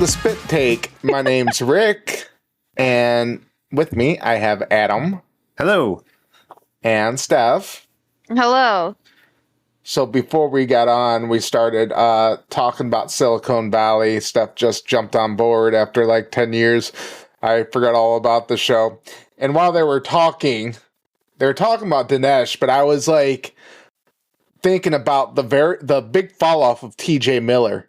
to Spit Take. My name's Rick, and with me I have Adam. Hello. And Stef. Hello. So before we got on, we started talking about Silicon Valley. Stef just jumped on board after like 10 years. I forgot all about the show. And while they were talking about Dinesh, but I was like thinking about the big fall off of TJ Miller.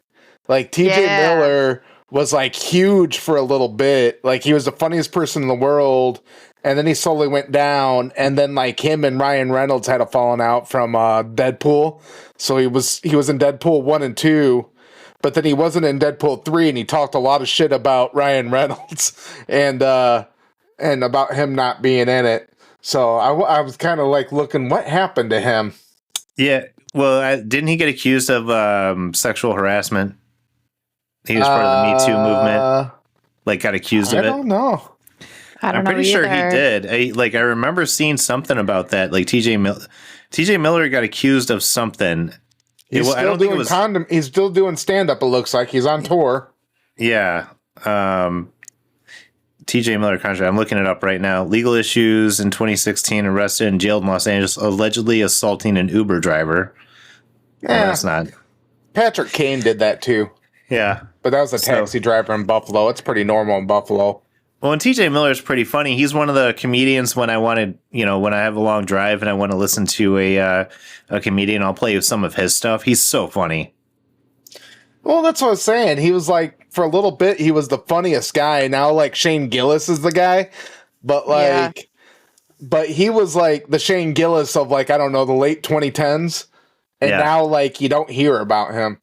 Like TJ Miller was like huge for a little bit. Like he was the funniest person in the world, and then he slowly went down. And then like him and Ryan Reynolds had a falling out from Deadpool. So he was in Deadpool 1 and 2, but then he wasn't in Deadpool 3, and he talked a lot of shit about Ryan Reynolds and about him not being in it. So I was kind of like looking, what happened to him? Yeah, well, didn't he get accused of sexual harassment? He was part of the Me Too movement. Like, got accused of it. I don't know. I'm pretty sure he did. I remember seeing something about that. Like TJ Miller got accused of something. He's still doing stand-up, it looks like. He's on tour. Yeah. TJ Miller contract. I'm looking it up right now. Legal issues in 2016. Arrested and jailed in Los Angeles, allegedly assaulting an Uber driver. Yeah. Well, that's not. Patrick Kane did that too. Yeah. But that was a taxi driver in Buffalo. It's pretty normal in Buffalo. Well, and TJ Miller is pretty funny. He's one of the comedians when I wanted, when I have a long drive and I want to listen to a comedian, I'll play some of his stuff. He's so funny. Well, that's what I was saying. He was like, for a little bit, he was the funniest guy. Now, like, Shane Gillis is the guy. But, but he was like the Shane Gillis of, like, I don't know, the late 2010s. And now, like, you don't hear about him.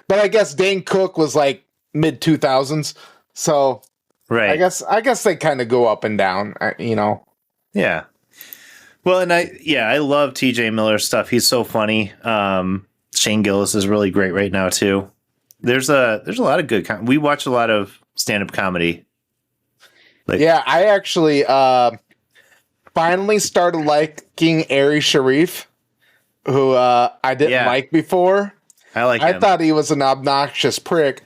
But I guess Dane Cook was like mid 2000s. So, right. I guess they kind of go up and down, Yeah. Well, and I love TJ Miller's stuff. He's so funny. Shane Gillis is really great right now too. There's a lot of good we watch a lot of stand-up comedy. I actually finally started liking Ari Sharif, who I didn't like before. I like him. I thought he was an obnoxious prick.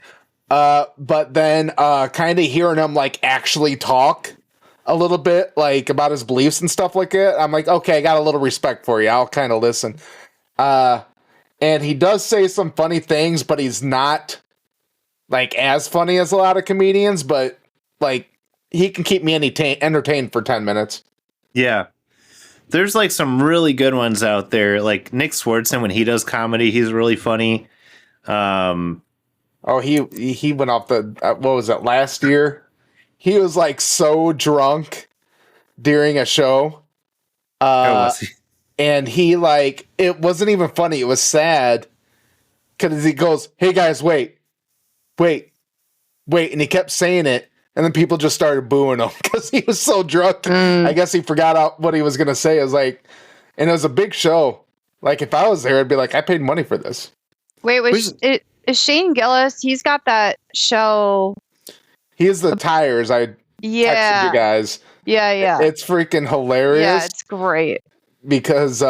But then kind of hearing him like actually talk a little bit like about his beliefs and stuff like that, I'm like, okay, I got a little respect for you. I'll kind of listen. And he does say some funny things, but he's not like as funny as a lot of comedians, but like he can keep me entertained for 10 minutes. Yeah. There's like some really good ones out there. Like Nick Swardson, when he does comedy, he's really funny. Oh, he went off the, what was it, last year? He was like so drunk during a show. Was he? And he like, it wasn't even funny. It was sad. Because he goes, hey guys, wait. And he kept saying it. And then people just started booing him because he was so drunk. I guess he forgot out what he was going to say. It was like, and it was a big show. Like if I was there, I'd be like, I paid money for this. Wait, is Shane Gillis? He's got that show. He is the tires. I texted you guys. Yeah. It's freaking hilarious. Yeah, it's great. Because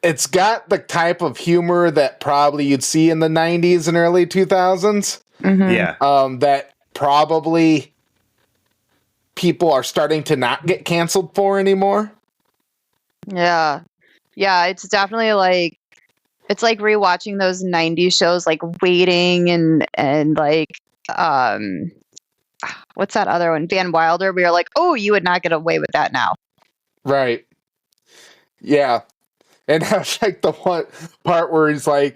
it's got the type of humor that probably you'd see in the 90s and early 2000s. Mm-hmm. Yeah. That probably people are starting to not get canceled for anymore. Yeah. Yeah, it's definitely like, it's like rewatching those 90s shows like Waiting and like what's that other one? Van Wilder, where you're like, oh, you would not get away with that now. Right. Yeah. And I was like the one part where he's like,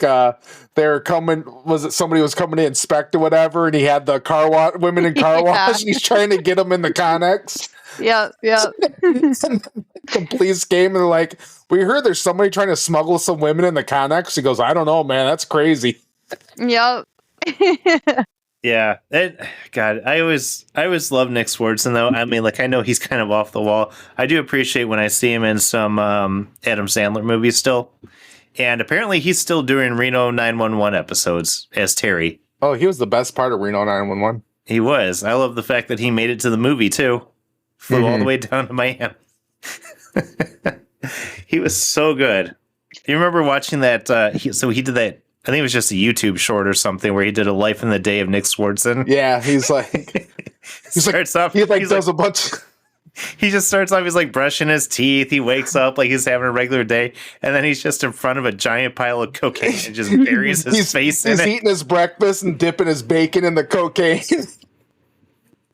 they're coming, was it somebody was coming to inspect or whatever, and he had the women in car wash, and he's trying to get them in the Connex. Yeah. The police came and they're like, we heard there's somebody trying to smuggle some women in the Connex. He goes, I don't know, man, that's crazy. Yep. Yeah. God, I always love Nick Swardson though. I mean, like I know he's kind of off the wall. I do appreciate when I see him in some Adam Sandler movies still. And apparently he's still doing Reno 911 episodes as Terry. Oh, he was the best part of Reno 911. He was. I love the fact that he made it to the movie too. Flew all the way down to Miami. He was so good. You remember watching that? He did that I think it was just a YouTube short or something where he did a life in the day of Nick Swardson. Yeah, he's like, does a bunch. He just starts off, he's like brushing his teeth. He wakes up like he's having a regular day. And then he's just in front of a giant pile of cocaine and just buries his face in it. He's eating his breakfast and dipping his bacon in the cocaine.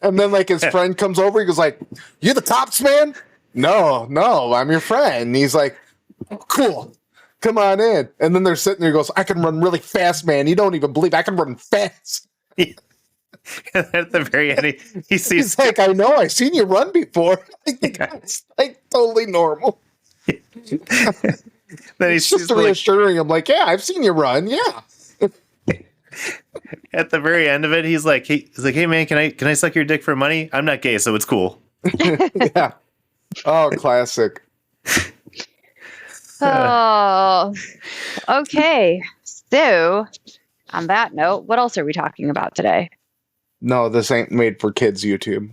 And then like his friend comes over. He goes like, "You the cops, man?" No, I'm your friend. And he's like, "Cool. Come on in." And then they're sitting there. He goes, "I can run really fast, man. You don't even believe I can run fast." At the very end, he sees. He's like, "I know. I've seen you run before." It's like totally normal. Then he's just reassuring him, like, "Yeah, I've seen you run. Yeah." At the very end of it, he's like, "Hey man, can I suck your dick for money? I'm not gay, so it's cool." Yeah. Oh, classic. Oh, okay. So, on that note, what else are we talking about today? No, this ain't made for kids YouTube.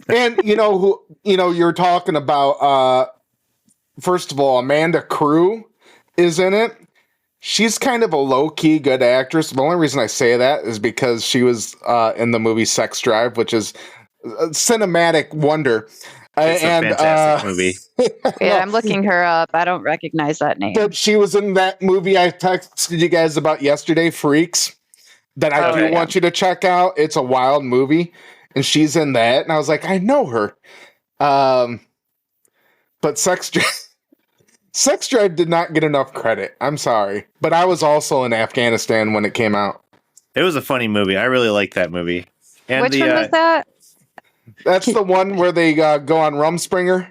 And you're talking about first of all, Amanda Crew is in it. She's kind of a low-key good actress. The only reason I say that is because she was in the movie Sex Drive, which is a cinematic wonder. It's a fantastic movie. Yeah, I'm looking her up. I don't recognize that name. But she was in that movie I texted you guys about yesterday, Freaks, that I want you to check out. It's a wild movie, and she's in that. And I was like, I know her. But Sex Drive did not get enough credit. I'm sorry. But I was also in Afghanistan when it came out. It was a funny movie. I really liked that movie. And which one was that? That's the one where they go on Rumspringer.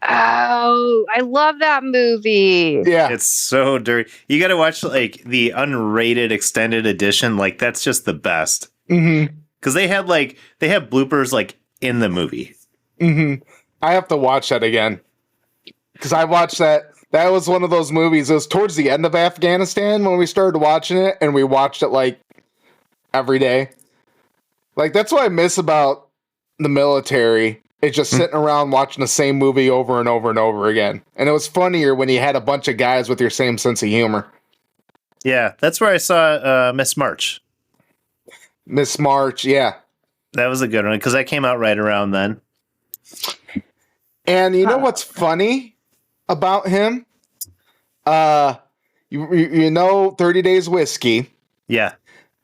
Oh, I love that movie. Yeah. It's so dirty. You got to watch like the unrated extended edition. Like that's just the best. Mm-hmm. Because they have bloopers like in the movie. Mm-hmm. I have to watch that again. Because I watched that. That was one of those movies. It was towards the end of Afghanistan when we started watching it, and we watched it like every day. Like that's what I miss about the military. It's just sitting around watching the same movie over and over and over again. And it was funnier when you had a bunch of guys with your same sense of humor. Yeah, that's where I saw Miss March. Miss March, yeah. That was a good one because that came out right around then. And you know what's funny about him? You know 30 Days Whiskey. Yeah.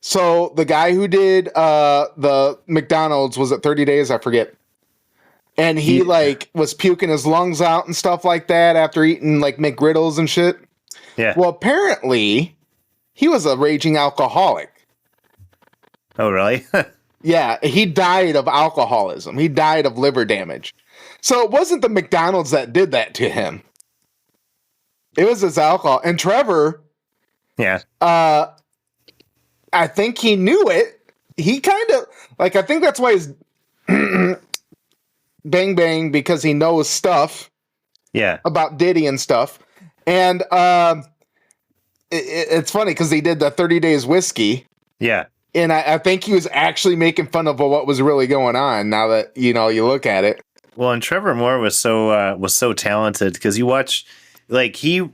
So the guy who did the McDonald's, was it 30 Days? I forget. And he was puking his lungs out and stuff like that after eating like McGriddles and shit. Yeah. Well, apparently he was a raging alcoholic. Oh, really? Yeah. He died of alcoholism. He died of liver damage. So it wasn't the McDonald's that did that to him. It was his alcohol. And Trevor. Yeah. I think he knew it. He kind of I think that's why he's bang bang, because he knows stuff. Yeah. About Diddy and stuff. And it's funny because he did the 30 Days Whiskey. Yeah. And I think he was actually making fun of what was really going on now that, you look at it. Well, and Trevor Moore was so talented because you watch, he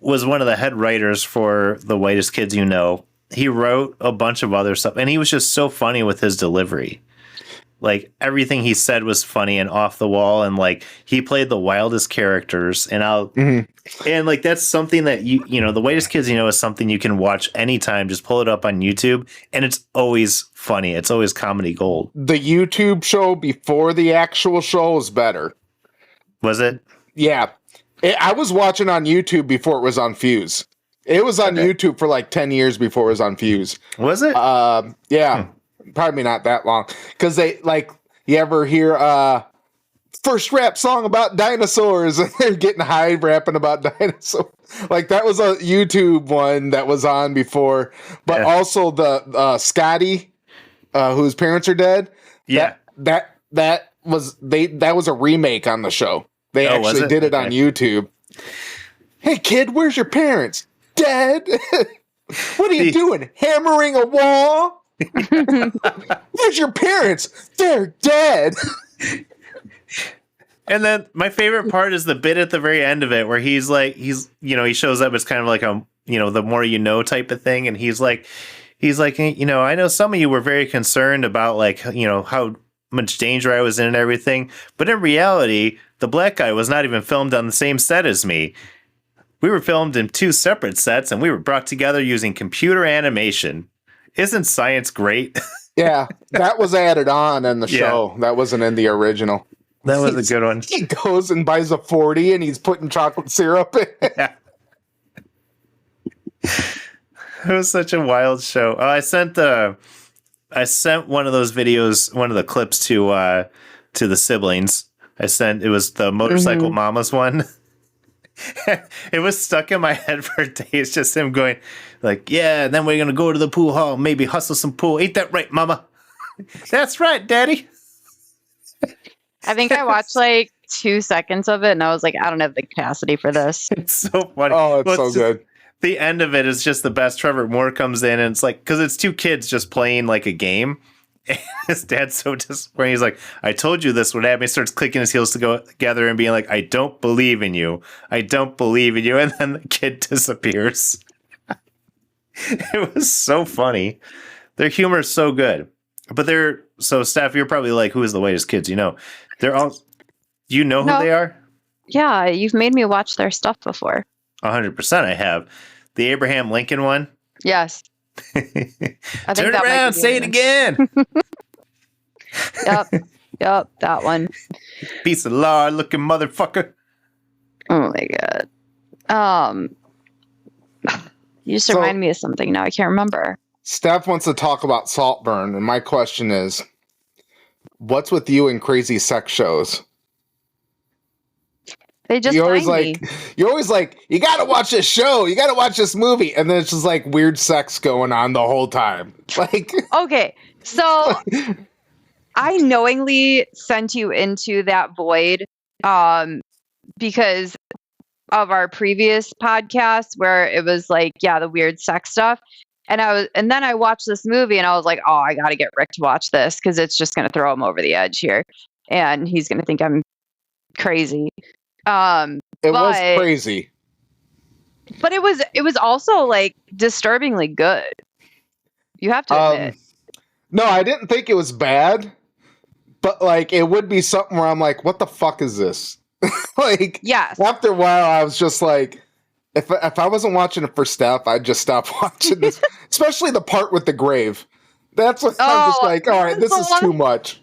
was one of the head writers for The Whitest Kids You Know. He wrote a bunch of other stuff, and he was just so funny with his delivery. Like everything he said was funny and off the wall, and he played the wildest characters. And and that's something that The Whitest Kids You Know is something you can watch anytime. Just pull it up on YouTube, and it's always funny. It's always comedy gold. The YouTube show before the actual show was better. Was it? Yeah, I was watching on YouTube before it was on Fuse. It was on YouTube for 10 years before it was on Fuse. Was it? Yeah. Probably not that long. Because they, you ever hear first rap song about dinosaurs, and they're getting high rapping about dinosaurs. That was a YouTube one that was on before. But also the Scotty, whose parents are dead. Yeah. That was a remake on the show. They actually did it on YouTube. Hey kid, where's your parents? Dead. What are you doing? Hammering a wall? Where's your parents? They're dead. And then my favorite part is the bit at the very end of it where he shows up as kind of like a the more you know type of thing. And he's like, I know some of you were very concerned about like, how much danger I was in and everything. But in reality, the black guy was not even filmed on the same set as me. We were filmed in 2 separate sets and we were brought together using computer animation. Isn't science great? Yeah, that was added on in the show. That wasn't in the original. That was a good one. He goes and buys a 40 and he's putting chocolate syrup in it. Yeah. It was such a wild show. I sent one of those videos, one of the clips to the siblings. It was the Motorcycle Mamas one. It was stuck in my head for days, just him going like, yeah, then we're going to go to the pool hall, maybe hustle some pool. Ain't that right, mama? That's right, daddy. I think I watched like 2 seconds of it and I was like, I don't have the capacity for this. It's so funny. Oh, it's so good. The end of it is just the best. Trevor Moore comes in and it's like, because it's 2 kids just playing like a game. And his dad's so disappointed. He's like, I told you this would happen. He starts clicking his heels together and being like, I don't believe in you. I don't believe in you. And then the kid disappears. It was so funny. Their humor is so good. But Steph, you're probably like, who is the whitest kids? They're all, who they are? Yeah, you've made me watch their stuff before. 100% I have. The Abraham Lincoln one? Yes. Turn around, say it again. Yep, that one. Piece of lard looking motherfucker. Oh my god. You just remind me of something now. I can't remember. Steph wants to talk about Saltburn, and my question is, what's with you and crazy sex shows? They just you're always me. You gotta watch this show, you gotta watch this movie, and then it's just like weird sex going on the whole time. Like, okay, so I knowingly sent you into that void because of our previous podcast where it was like, yeah, the weird sex stuff. And then I watched this movie and I was like, oh, I got to get Rick to watch this because it's just going to throw him over the edge here. And he's going to think I'm crazy. It was crazy. But it was also like disturbingly good. You have to admit. No, I didn't think it was bad. But like it would be something where I'm like, what the fuck is this? Like, yes. After a while I was just like, If I wasn't watching it for Steph, I'd just stop watching this. Especially the part with the grave. That's what I'm just like, all right, this is too much.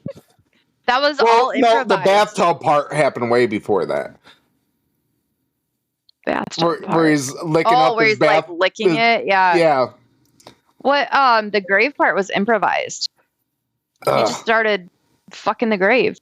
That was all improvised. No, the bathtub part happened way before that. Where he's licking up where his he's like licking it? Yeah. Yeah. What the grave part was improvised. He just started fucking the grave.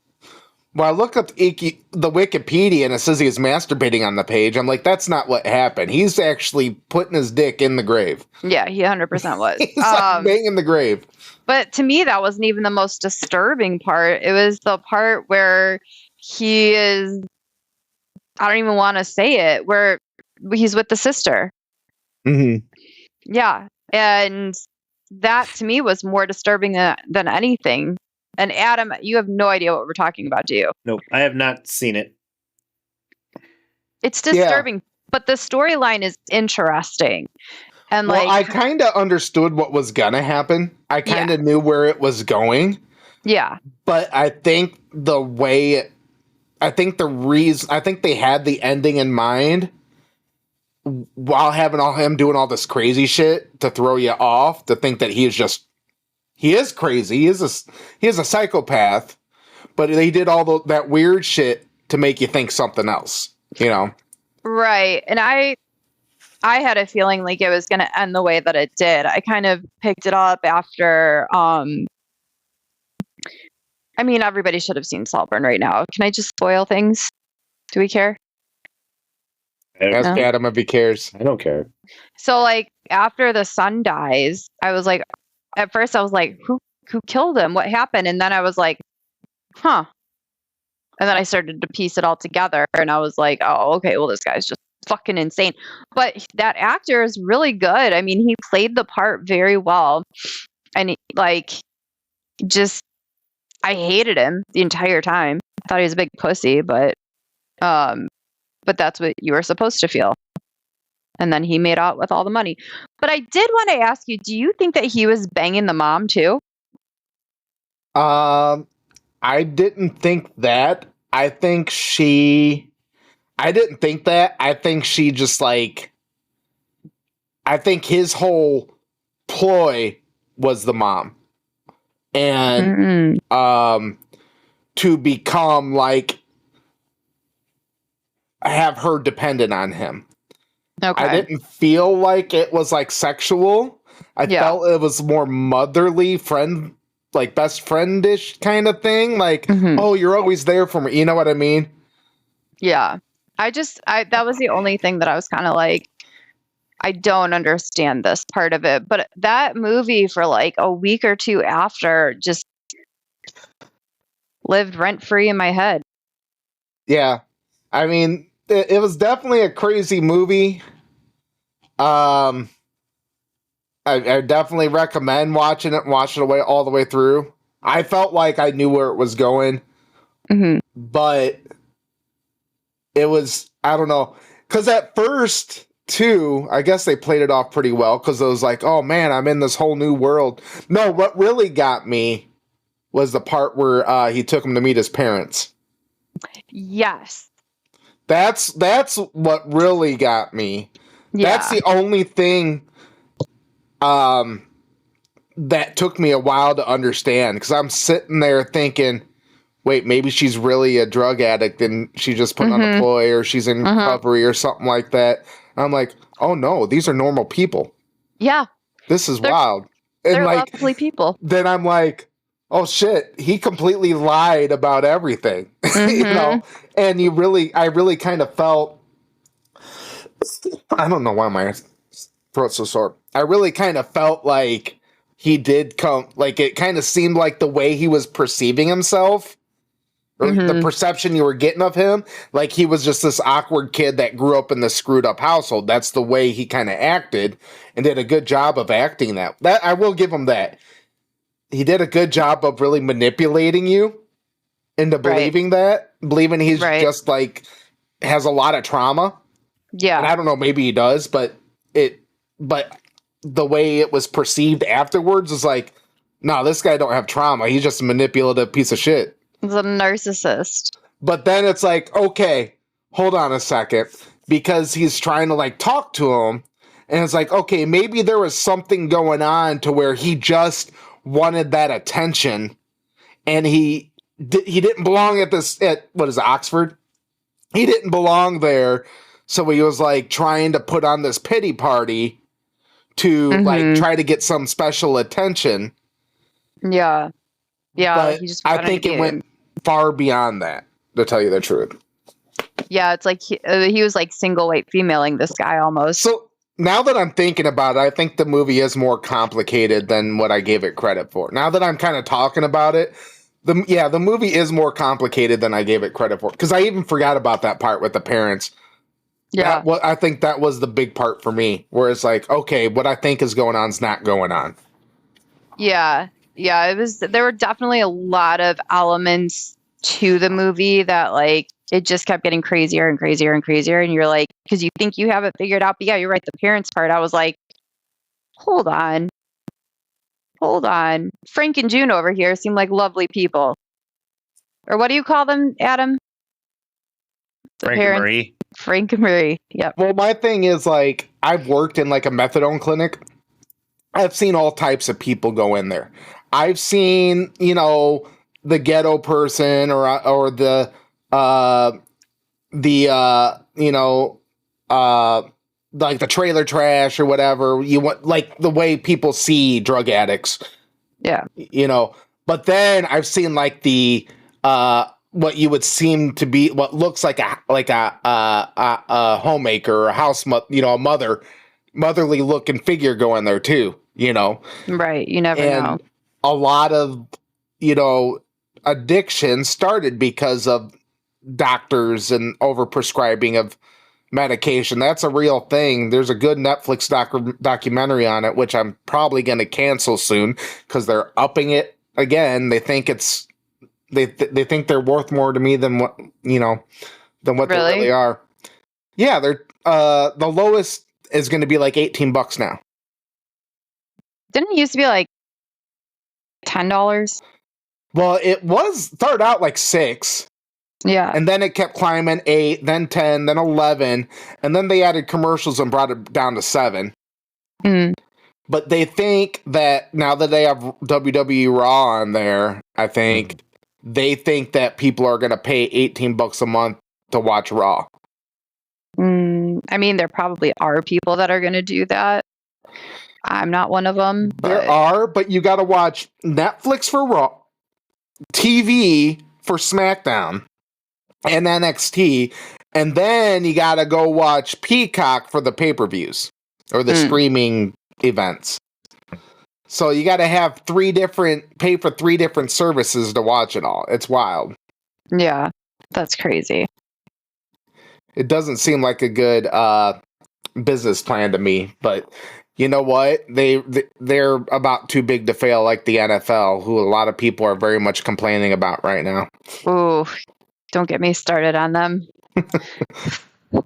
Well, I look up the Wikipedia and it says he was masturbating on the page. I'm like, that's not what happened. He's actually putting his dick in the grave. Yeah, he 100% was. He's like banging the grave. But to me, that wasn't even the most disturbing part. It was the part where he is, I don't even want to say it, where he's with the sister. Mm-hmm. Yeah. And that to me was more disturbing than anything. And Adam, you have no idea what we're talking about, do you? Nope, I have not seen it. It's disturbing, but the storyline is interesting. And I kind of understood what was gonna happen. I kind of knew where it was going. Yeah. But I think they had the ending in mind while having him doing all this crazy shit to throw you off, to think that he is crazy. He is a psychopath, but they did all that weird shit to make you think something else, Right. And I had a feeling like it was going to end the way that it did. I kind of picked it up after, everybody should have seen Saltburn right now. Can I just spoil things? Do we care? Ask Adam if he cares. I don't care. So like after the son dies, at first I was like, who killed him? What happened? And then I was like, huh. And then I started to piece it all together and I was like, oh, okay, well, this guy's just fucking insane. But that actor is really good. I mean, he played the part very well. And I hated him the entire time. I thought he was a big pussy, but that's what you were supposed to feel. And then he made out with all the money. But I did want to ask you, do you think that he was banging the mom too? I didn't think that. I didn't think that. I think she just like, I think his whole ploy was the mom. And, to become like, have her dependent on him. Okay. I didn't feel like it was like sexual. I felt it was more motherly friend, like best friendish kind of thing. Like, oh, you're always there for me. You know what I mean? Yeah. That was the only thing that I was kind of like, I don't understand this part of it. But that movie for like a week or two after just lived rent free in my head. Yeah. I mean, it was definitely a crazy movie. I definitely recommend watching it and watch it all the way through. I felt like I knew where it was going, but it was, I don't know. Because at first, too, I guess they played it off pretty well because it was like, oh man, I'm in this whole new world. No, what really got me was the part where he took him to meet his parents. Yes. That's what really got me. Yeah. That's the only thing that took me a while to understand, because I'm sitting there thinking, wait, maybe she's really a drug addict and she just put on a ploy, or she's in recovery or something like that. And I'm like, oh no, these are normal people. Yeah. This is wild. And they're like, lovely people. Then I'm like, oh shit, he completely lied about everything. You know? And I really kind of felt, I don't know why my throat's so sore. I really kind of felt like he did come, like it kind of seemed like the way he was perceiving himself, or the perception you were getting of him, like he was just this awkward kid that grew up in this screwed up household. That's the way he kind of acted, and did a good job of acting that. That I will give him that. He did a good job of really manipulating you into believing believing he's just like has a lot of trauma. Yeah. And I don't know, maybe he does, but the way it was perceived afterwards is like, no, this guy don't have trauma. He's just a manipulative piece of shit. He's a narcissist. But then it's like, okay, hold on a second, because he's trying to like talk to him, and it's like, okay, maybe there was something going on to where he just wanted that attention, and he didn't belong at what is it, Oxford? He didn't belong there, so he was like trying to put on this pity party to like try to get some special attention. Yeah. Yeah. But I think it went far beyond that, to tell you the truth. Yeah, it's like he was like single weight femaling this guy almost. So now that I'm thinking about it, I think the movie is more complicated than what I gave it credit for. Now that I'm kind of talking about it, the movie is more complicated than I gave it credit for. Because I even forgot about that part with the parents. Yeah. I think that was the big part for me, where it's like, okay, what I think is going on is not going on. Yeah. Yeah, there were definitely a lot of elements to the movie that like it just kept getting crazier and crazier and crazier, and you're like, because you think you have it figured out, but yeah, you're right, the parents part, I was like, hold on, Frank and June over here seem like lovely people. Or what do you call them, Adam? Frank and Marie. Frank and Marie. Yep. Well, my thing is, like, I've worked in like a methadone clinic. I've seen all types of people go in there. I've seen, the ghetto person or the like the trailer trash or whatever you want, like the way people see drug addicts. Yeah. But then I've seen like the what you would seem to be what looks like a homemaker or a house, a motherly looking figure go in there too. Right. You never know. A lot of, addiction started because of doctors and overprescribing of medication. That's a real thing. There's a good Netflix documentary on it, which I'm probably going to cancel soon because they're upping it again. They think they think they're worth more to me than what, than what they really are. Yeah. They're, the lowest is going to be like $18 now. Didn't it used to be like $10? Well, it started out like $6. Yeah. And then it kept climbing, 8, then 10, then 11, and then they added commercials and brought it down to 7. Mm. But they think that now that they have WWE Raw on there, I think they think that people are going to pay $18 a month to watch Raw. I mean, there probably are people that are going to do that. I'm not one of them. There are, but you got to watch Netflix for Raw, TV for SmackDown and NXT, and then you got to go watch Peacock for the pay-per-views or the streaming events. So you got to have pay for 3 different services to watch it all. It's wild. Yeah, that's crazy. It doesn't seem like a good business plan to me, but you know what? They're about too big to fail, like the NFL, who a lot of people are very much complaining about right now. Ooh, don't get me started on them.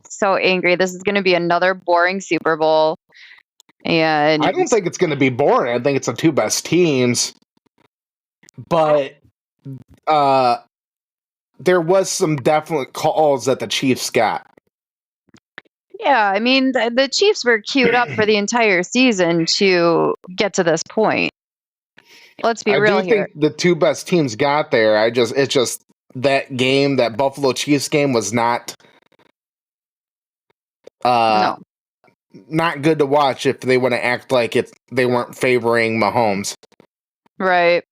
So angry. This is going to be another boring Super Bowl. And I don't think it's going to be boring. I think it's the 2 best teams. But there was some definite calls that the Chiefs got. yeah, I mean, the Chiefs were queued up for the entire season to get to this point. Let's be real here. I do think the 2 best teams got there. It's just that game, that Buffalo Chiefs game, was not No. not good to watch if they want to act like they weren't favoring Mahomes. Right.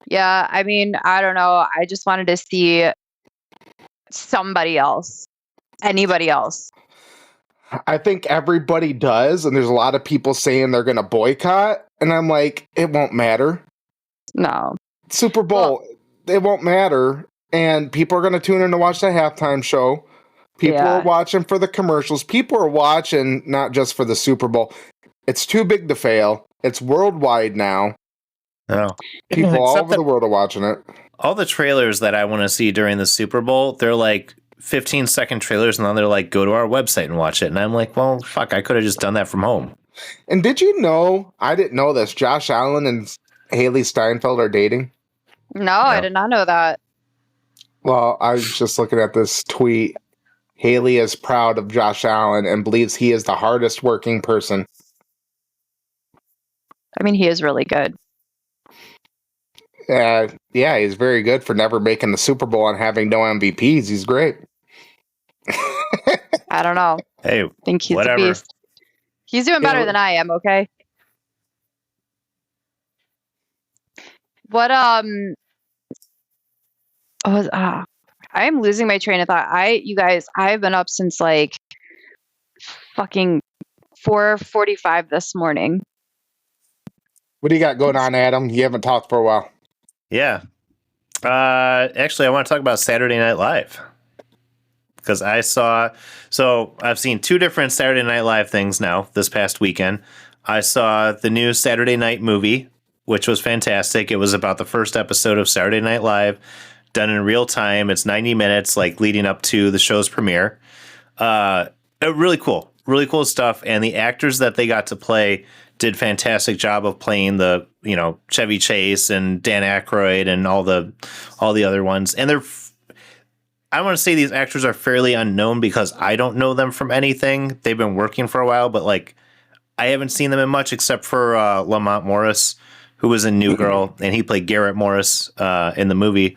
Yeah, I mean, I don't know. I just wanted to see somebody else. Anybody else. I think everybody does, and there's a lot of people saying they're going to boycott, and I'm like, it won't matter. No. Super Bowl, it won't matter, and people are going to tune in to watch the halftime show. People are watching for the commercials. People are watching not just for the Super Bowl. It's too big to fail. It's worldwide now. Oh. People all over the world are watching it. All the trailers that I want to see during the Super Bowl, they're like 15-second trailers, and then they're like, go to our website and watch it. And I'm like, well, fuck, I could have just done that from home. And did you know, I didn't know this, Josh Allen and Haley Steinfeld are dating? No, I did not know that. Well, I was just looking at this tweet. Haley is proud of Josh Allen and believes he is the hardest working person. I mean, he is really good. Yeah, he's very good for never making the Super Bowl and having no MVPs. He's great. I don't know. Hey, I think he's whatever. a beast. He's doing better than I am, okay? What, I'm losing my train of thought. You guys, I've been up since like fucking 4:45 this morning. What do you got going on, Adam? You haven't talked for a while. Yeah. Actually, I want to talk about Saturday Night Live. Because I've seen 2 different Saturday Night Live things now this past weekend. I saw the new Saturday Night movie, which was fantastic. It was about the first episode of Saturday Night Live, done in real time. It's 90 minutes, like leading up to the show's premiere. Really cool stuff. And the actors that they got to play did fantastic job of playing the, Chevy Chase and Dan Aykroyd and all the other ones. And I want to say these actors are fairly unknown because I don't know them from anything. They've been working for a while, but like I haven't seen them in much except for Lamont Morris, who was in New Girl, and he played Garrett Morris in the movie.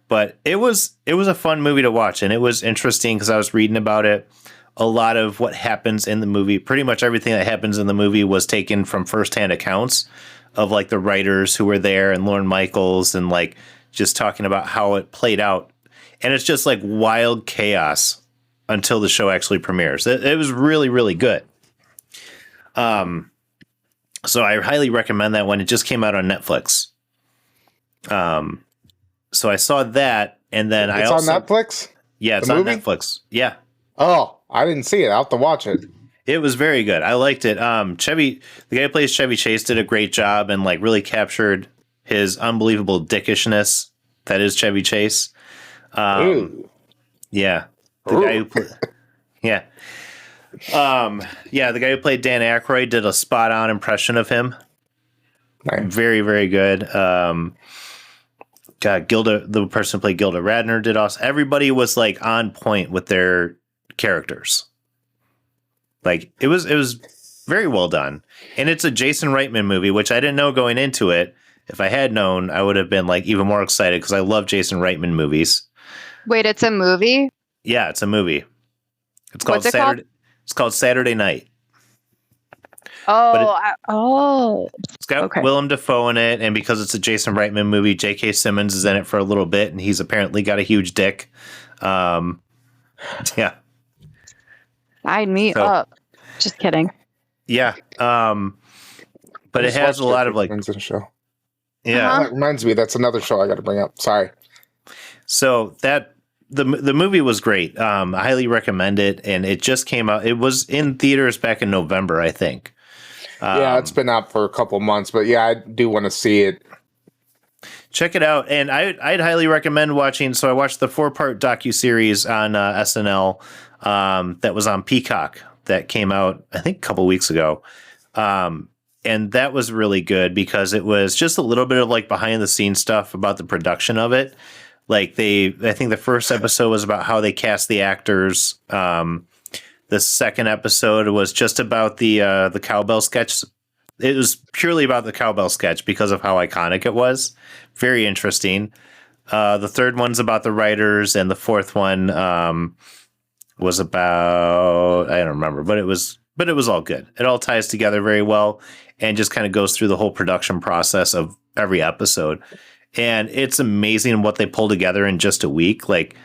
But it was a fun movie to watch, and it was interesting because I was reading about it. A lot of what happens in the movie, pretty much everything that happens in the movie was taken from firsthand accounts of like the writers who were there and Lorne Michaels and like just talking about how it played out. And it's just like wild chaos until the show actually premieres. It was really, really good. So I highly recommend that one. It just came out on Netflix. So I saw that, and then it's on Netflix? Yeah, it's on Netflix. Yeah. Oh, I didn't see it. I'll have to watch it. It was very good. I liked it. The guy who plays Chevy Chase did a great job and like really captured his unbelievable dickishness that is Chevy Chase. Ooh. Yeah. The guy who yeah. Yeah, the guy who played Dan Aykroyd did a spot on impression of him. Right. Very, very good. God, Gilda, the person who played Gilda Radner, did also. Everybody was like on point with their characters. Like it was very well done, and it's a Jason Reitman movie, which I didn't know going into it. If I had known, I would have been like even more excited because I love Jason Reitman movies. Wait, it's a movie? Yeah, it's a movie. It's called What's it Saturday. called? It's called Saturday Night. Oh, It's got Okay. Willem Dafoe in it, and because it's a Jason Reitman movie, J.K. Simmons is in it for a little bit, and he's apparently got a huge dick. Yeah, sign me So- up. Just kidding. yeah. But it Just has a watched lot J.K. of like, Simmons in a show. yeah. Uh-huh. That reminds me, that's another show I got to bring up. Sorry. So that the movie was great. I highly recommend it, and it just came out. It was in theaters back in November, I think. Yeah, it's been out for a couple months, but yeah, I do want to see it. Check it out, and I'd highly recommend watching. So I watched the 4-part docuseries on SNL that was on Peacock that came out, I think, a couple weeks ago. And that was really good because it was just a little bit of like behind the scenes stuff about the production of it. Like I think the first episode was about how they cast the actors. The second episode was just about the cowbell sketch. It was purely about the cowbell sketch because of how iconic it was. Very interesting. The third one's about the writers, and the fourth one was about, I don't remember, but it was all good. It all ties together very well and just kind of goes through the whole production process of every episode. And it's amazing what they pull together in just a week. Like,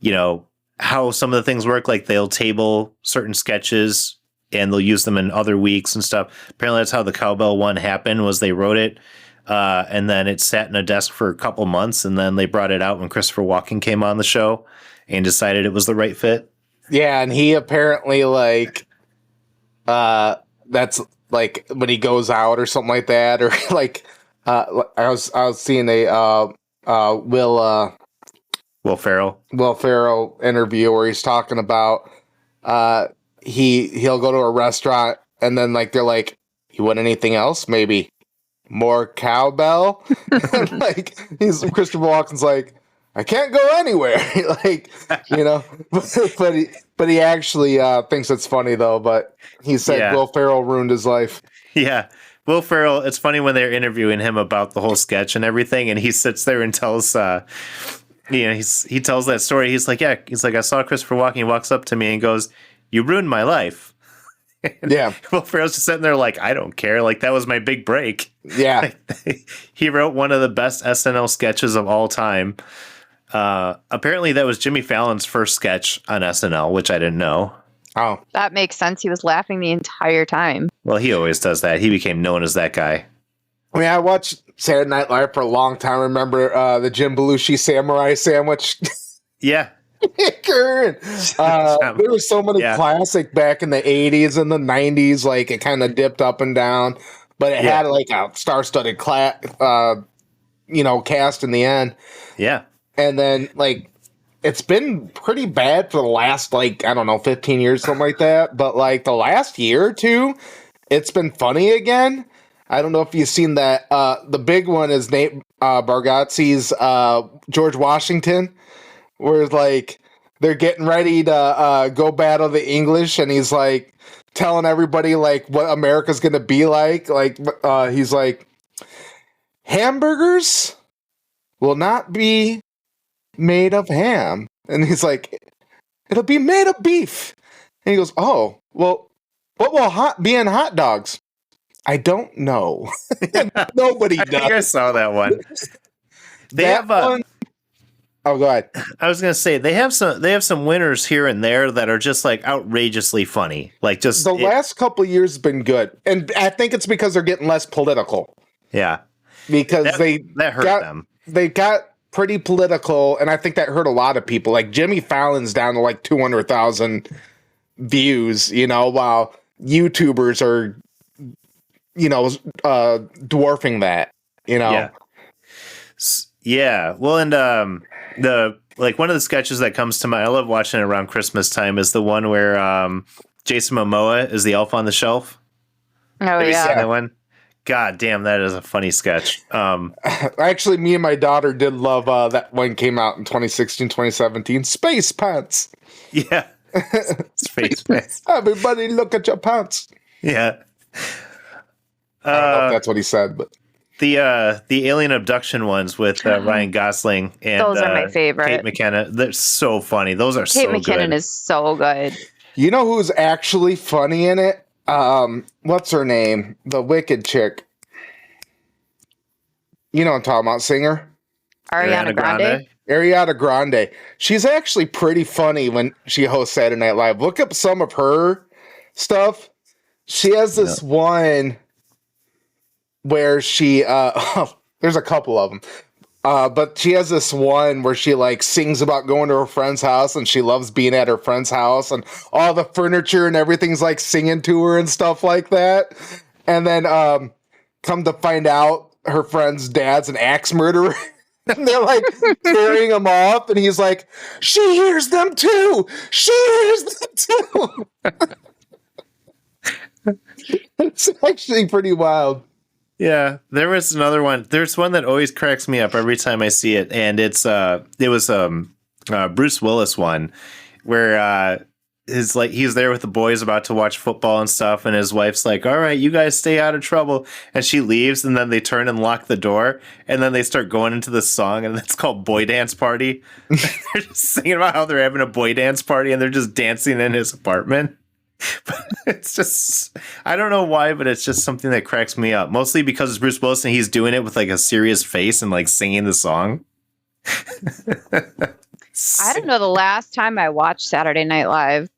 you know, how some of the things work. Like they'll table certain sketches and they'll use them in other weeks and stuff. Apparently that's how the cowbell one happened, was they wrote it. And then it sat in a desk for a couple months, and then they brought it out when Christopher Walken came on the show and decided it was the right fit. Yeah, and he apparently like that's like when he goes out or something like that, or like I was seeing a Will Ferrell. Will Ferrell interview where he's talking about he'll go to a restaurant and then like they're like, you want anything else? Maybe more cowbell? And like Christopher Walken's like, I can't go anywhere. Like, you know, but he actually thinks it's funny though, but he said Will Ferrell ruined his life. Yeah. Will Ferrell, it's funny when they're interviewing him about the whole sketch and everything, and he sits there and tells he tells that story. He's like, I saw Christopher Walken. He walks up to me and goes, "You ruined my life." Yeah. Will Ferrell's just sitting there like, I don't care. Like, that was my big break. Yeah. He wrote one of the best SNL sketches of all time. Apparently that was Jimmy Fallon's first sketch on SNL, which I didn't know. Oh. That makes sense. He was laughing the entire time. Well, he always does that. He became known as that guy. I mean, I watched Saturday Night Live for a long time. Remember the Jim Belushi samurai sandwich? Yeah. There were so many classic back in the 80s and the 90s. Like, it kind of dipped up and down, but it had like a star-studded cast in the end. Yeah. And then, like, it's been pretty bad for the last, like, I don't know, 15 years, something like that. But, like, the last year or two, it's been funny again. I don't know if you've seen that. The big one is Nate Bargatze's George Washington, where, like, they're getting ready to go battle the English, and he's, like, telling everybody, like, what America's going to be like. Like, he's like, hamburgers will not be made of ham. And he's like, it'll be made of beef. And he goes, oh, well, what will be in hot dogs? I don't know. Nobody I does. think I saw that one. One, oh, go ahead. I was gonna say they have some winners here and there that are just like outrageously funny. Like just the last couple of years have been good, and I think it's because they're getting less political. Yeah, because that hurt them. They got pretty political, and I think that hurt a lot of people. Like Jimmy Fallon's down to like 200,000 views, while YouTubers are, dwarfing that. Yeah. Yeah. Well, and one of the sketches that comes to mind, I love watching it around Christmas time, is the one where Jason Momoa is the elf on the shelf. Oh Have you seen yeah. that one? God damn, that is a funny sketch. Actually, me and my daughter did love that one came out in 2016, 2017. Space Pants. Yeah. Space Pants. Everybody look at your pants. Yeah. I don't know if that's what he said, but The alien abduction ones with Ryan Gosling and Those are my favorite. Kate McKinnon. They're so funny. Those are Kate so McKinnon good. is so good. you know who's actually funny in it? What's her name? The Wicked chick. You know what I'm talking about, singer? Ariana Grande. Ariana Grande. She's actually pretty funny when she hosts Saturday Night Live. Look up some of her stuff. She has this one where she there's a couple of them. But she has this one where she like sings about going to her friend's house and she loves being at her friend's house and all the furniture and everything's like singing to her and stuff like that. And then come to find out her friend's dad's an axe murderer. And they're like carrying him off, and he's like, "She hears them too. She hears them too." It's actually pretty wild. Yeah, there was another one. There's one that always cracks me up every time I see it, and it was Bruce Willis one where he's there with the boys about to watch football and stuff, and his wife's like, "All right, you guys stay out of trouble," and she leaves, and then they turn and lock the door, and then they start going into this song, and it's called Boy Dance Party. They're just singing about how they're having a boy dance party, and they're just dancing in his apartment. But it's just, I don't know why, but it's just something that cracks me up. Mostly because it's Bruce Willis and he's doing it with like a serious face and like singing the song. I don't know the last time I watched Saturday Night Live.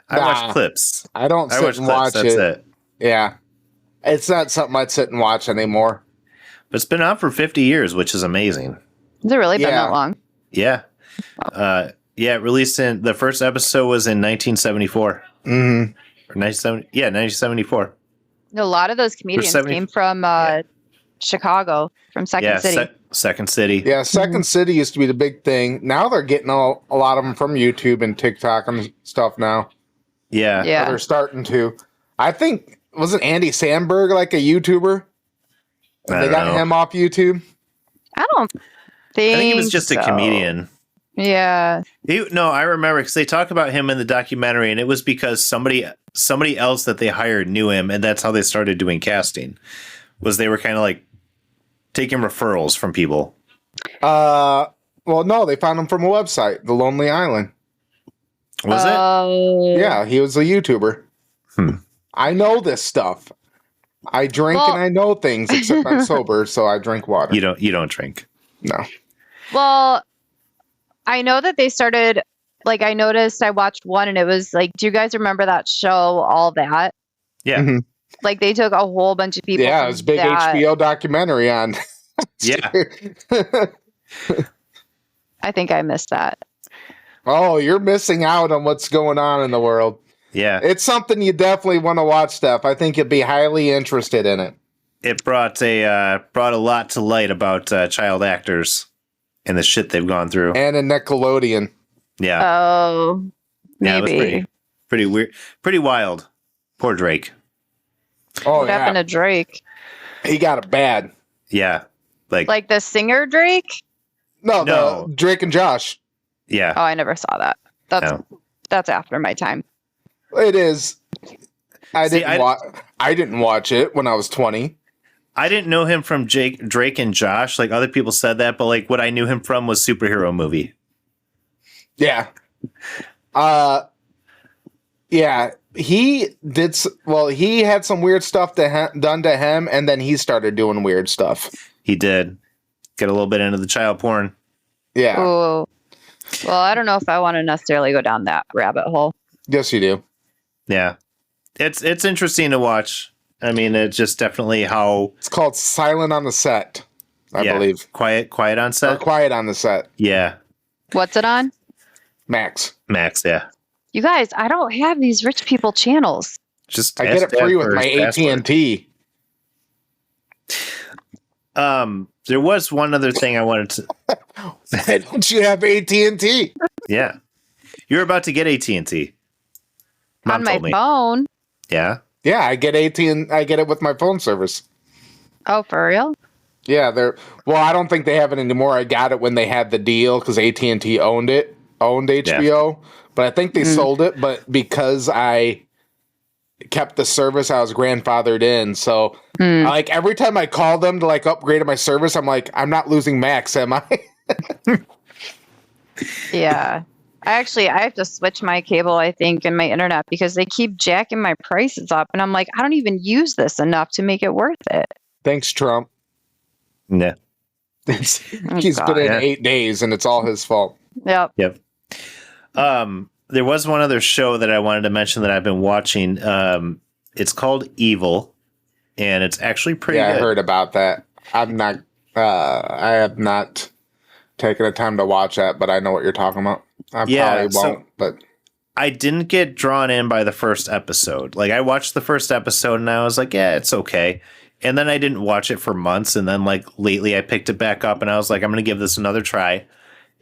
I watch clips. I don't sit watch and clips, watch that's it. Yeah. It's not something I'd sit and watch anymore. But it's been out for 50 years, which is amazing. Has it really been Yeah. that long? Yeah. It released the first episode was in 1974. Mm-hmm. Or 1974. A lot of those comedians came from Chicago, from Second City. Second City. Yeah, Second City used to be the big thing. Now they're getting a lot of them from YouTube and TikTok and stuff now. Yeah. Yeah. They're starting to. I think, wasn't Andy Samberg like a YouTuber? I They don't got know. him off YouTube? I don't think I think he was just a so. comedian. Yeah. I remember because they talk about him in the documentary, and it was because somebody else that they hired knew him, and that's how they started doing casting. Was they were kind of like taking referrals from people. Well, no, they found him from a website, The Lonely Island. Was it? Yeah, he was a YouTuber. I know this stuff. I drink and I know things, except I'm sober, so I drink water. You don't drink. No. Well, I know that they started, like, I noticed I watched one and it was like, do you guys remember that show, All That? Yeah. Mm-hmm. Like, they took a whole bunch of people. Yeah, it was a big HBO documentary on. Yeah. I think I missed that. Oh, you're missing out on what's going on in the world. Yeah. It's something you definitely want to watch, Steph. I think you'd be highly interested in it. It brought a lot to light about child actors and the shit they've gone through. And a Nickelodeon. Yeah. Oh, Yeah, maybe. it was pretty weird. Pretty wild. Poor Drake. Oh, What happened to Drake? He got it bad. Yeah. Like the singer Drake? No, No. the Drake and Josh. Yeah. Oh, I never saw that. That's after my time. It is. I didn't watch it when I was 20. I didn't know him from Drake and Josh. Like other people said that, but like what I knew him from was Superhero Movie. Yeah. Yeah. He did. He had some weird stuff done to him, and then he started doing weird stuff. He did get a little bit into the child porn. Yeah. Oh. Well, I don't know if I want to necessarily go down that rabbit hole. Yes, you do. Yeah. It's interesting to watch. I mean, it's just definitely how It's called Silent on the Set, I believe. Quiet on Or set. Quiet on the Set. Yeah. What's it on? Max. Yeah. You guys, I don't have these rich people channels. Just I get it free with my AT&T. There was one other thing I wanted to. Why don't you have AT&T? Yeah. You're about to get AT&T. Mom on my told me. phone. Yeah. Yeah, I get I get it with my phone service. Oh, for real? Yeah, well, I don't think they have it anymore. I got it when they had the deal because AT&T owned HBO, but I think they sold it. But because I kept the service, I was grandfathered in. So, like every time I call them to like upgrade my service, I'm like, I'm not losing Max, am I? Yeah. I have to switch my cable, I think, and my internet because they keep jacking my prices up. And I'm like, I don't even use this enough to make it worth it. Thanks, Trump. Yeah. He's been in 8 days, and it's all his fault. Yep. There was one other show that I wanted to mention that I've been watching. It's called Evil, and it's actually pretty good. I heard about that. I have not taken the time to watch that, but I know what you're talking about. I probably won't, but I didn't get drawn in by the first episode. Like, I watched the first episode and I was like, yeah, it's okay. And then I didn't watch it for months. And then, like, lately I picked it back up and I was like, I'm going to give this another try.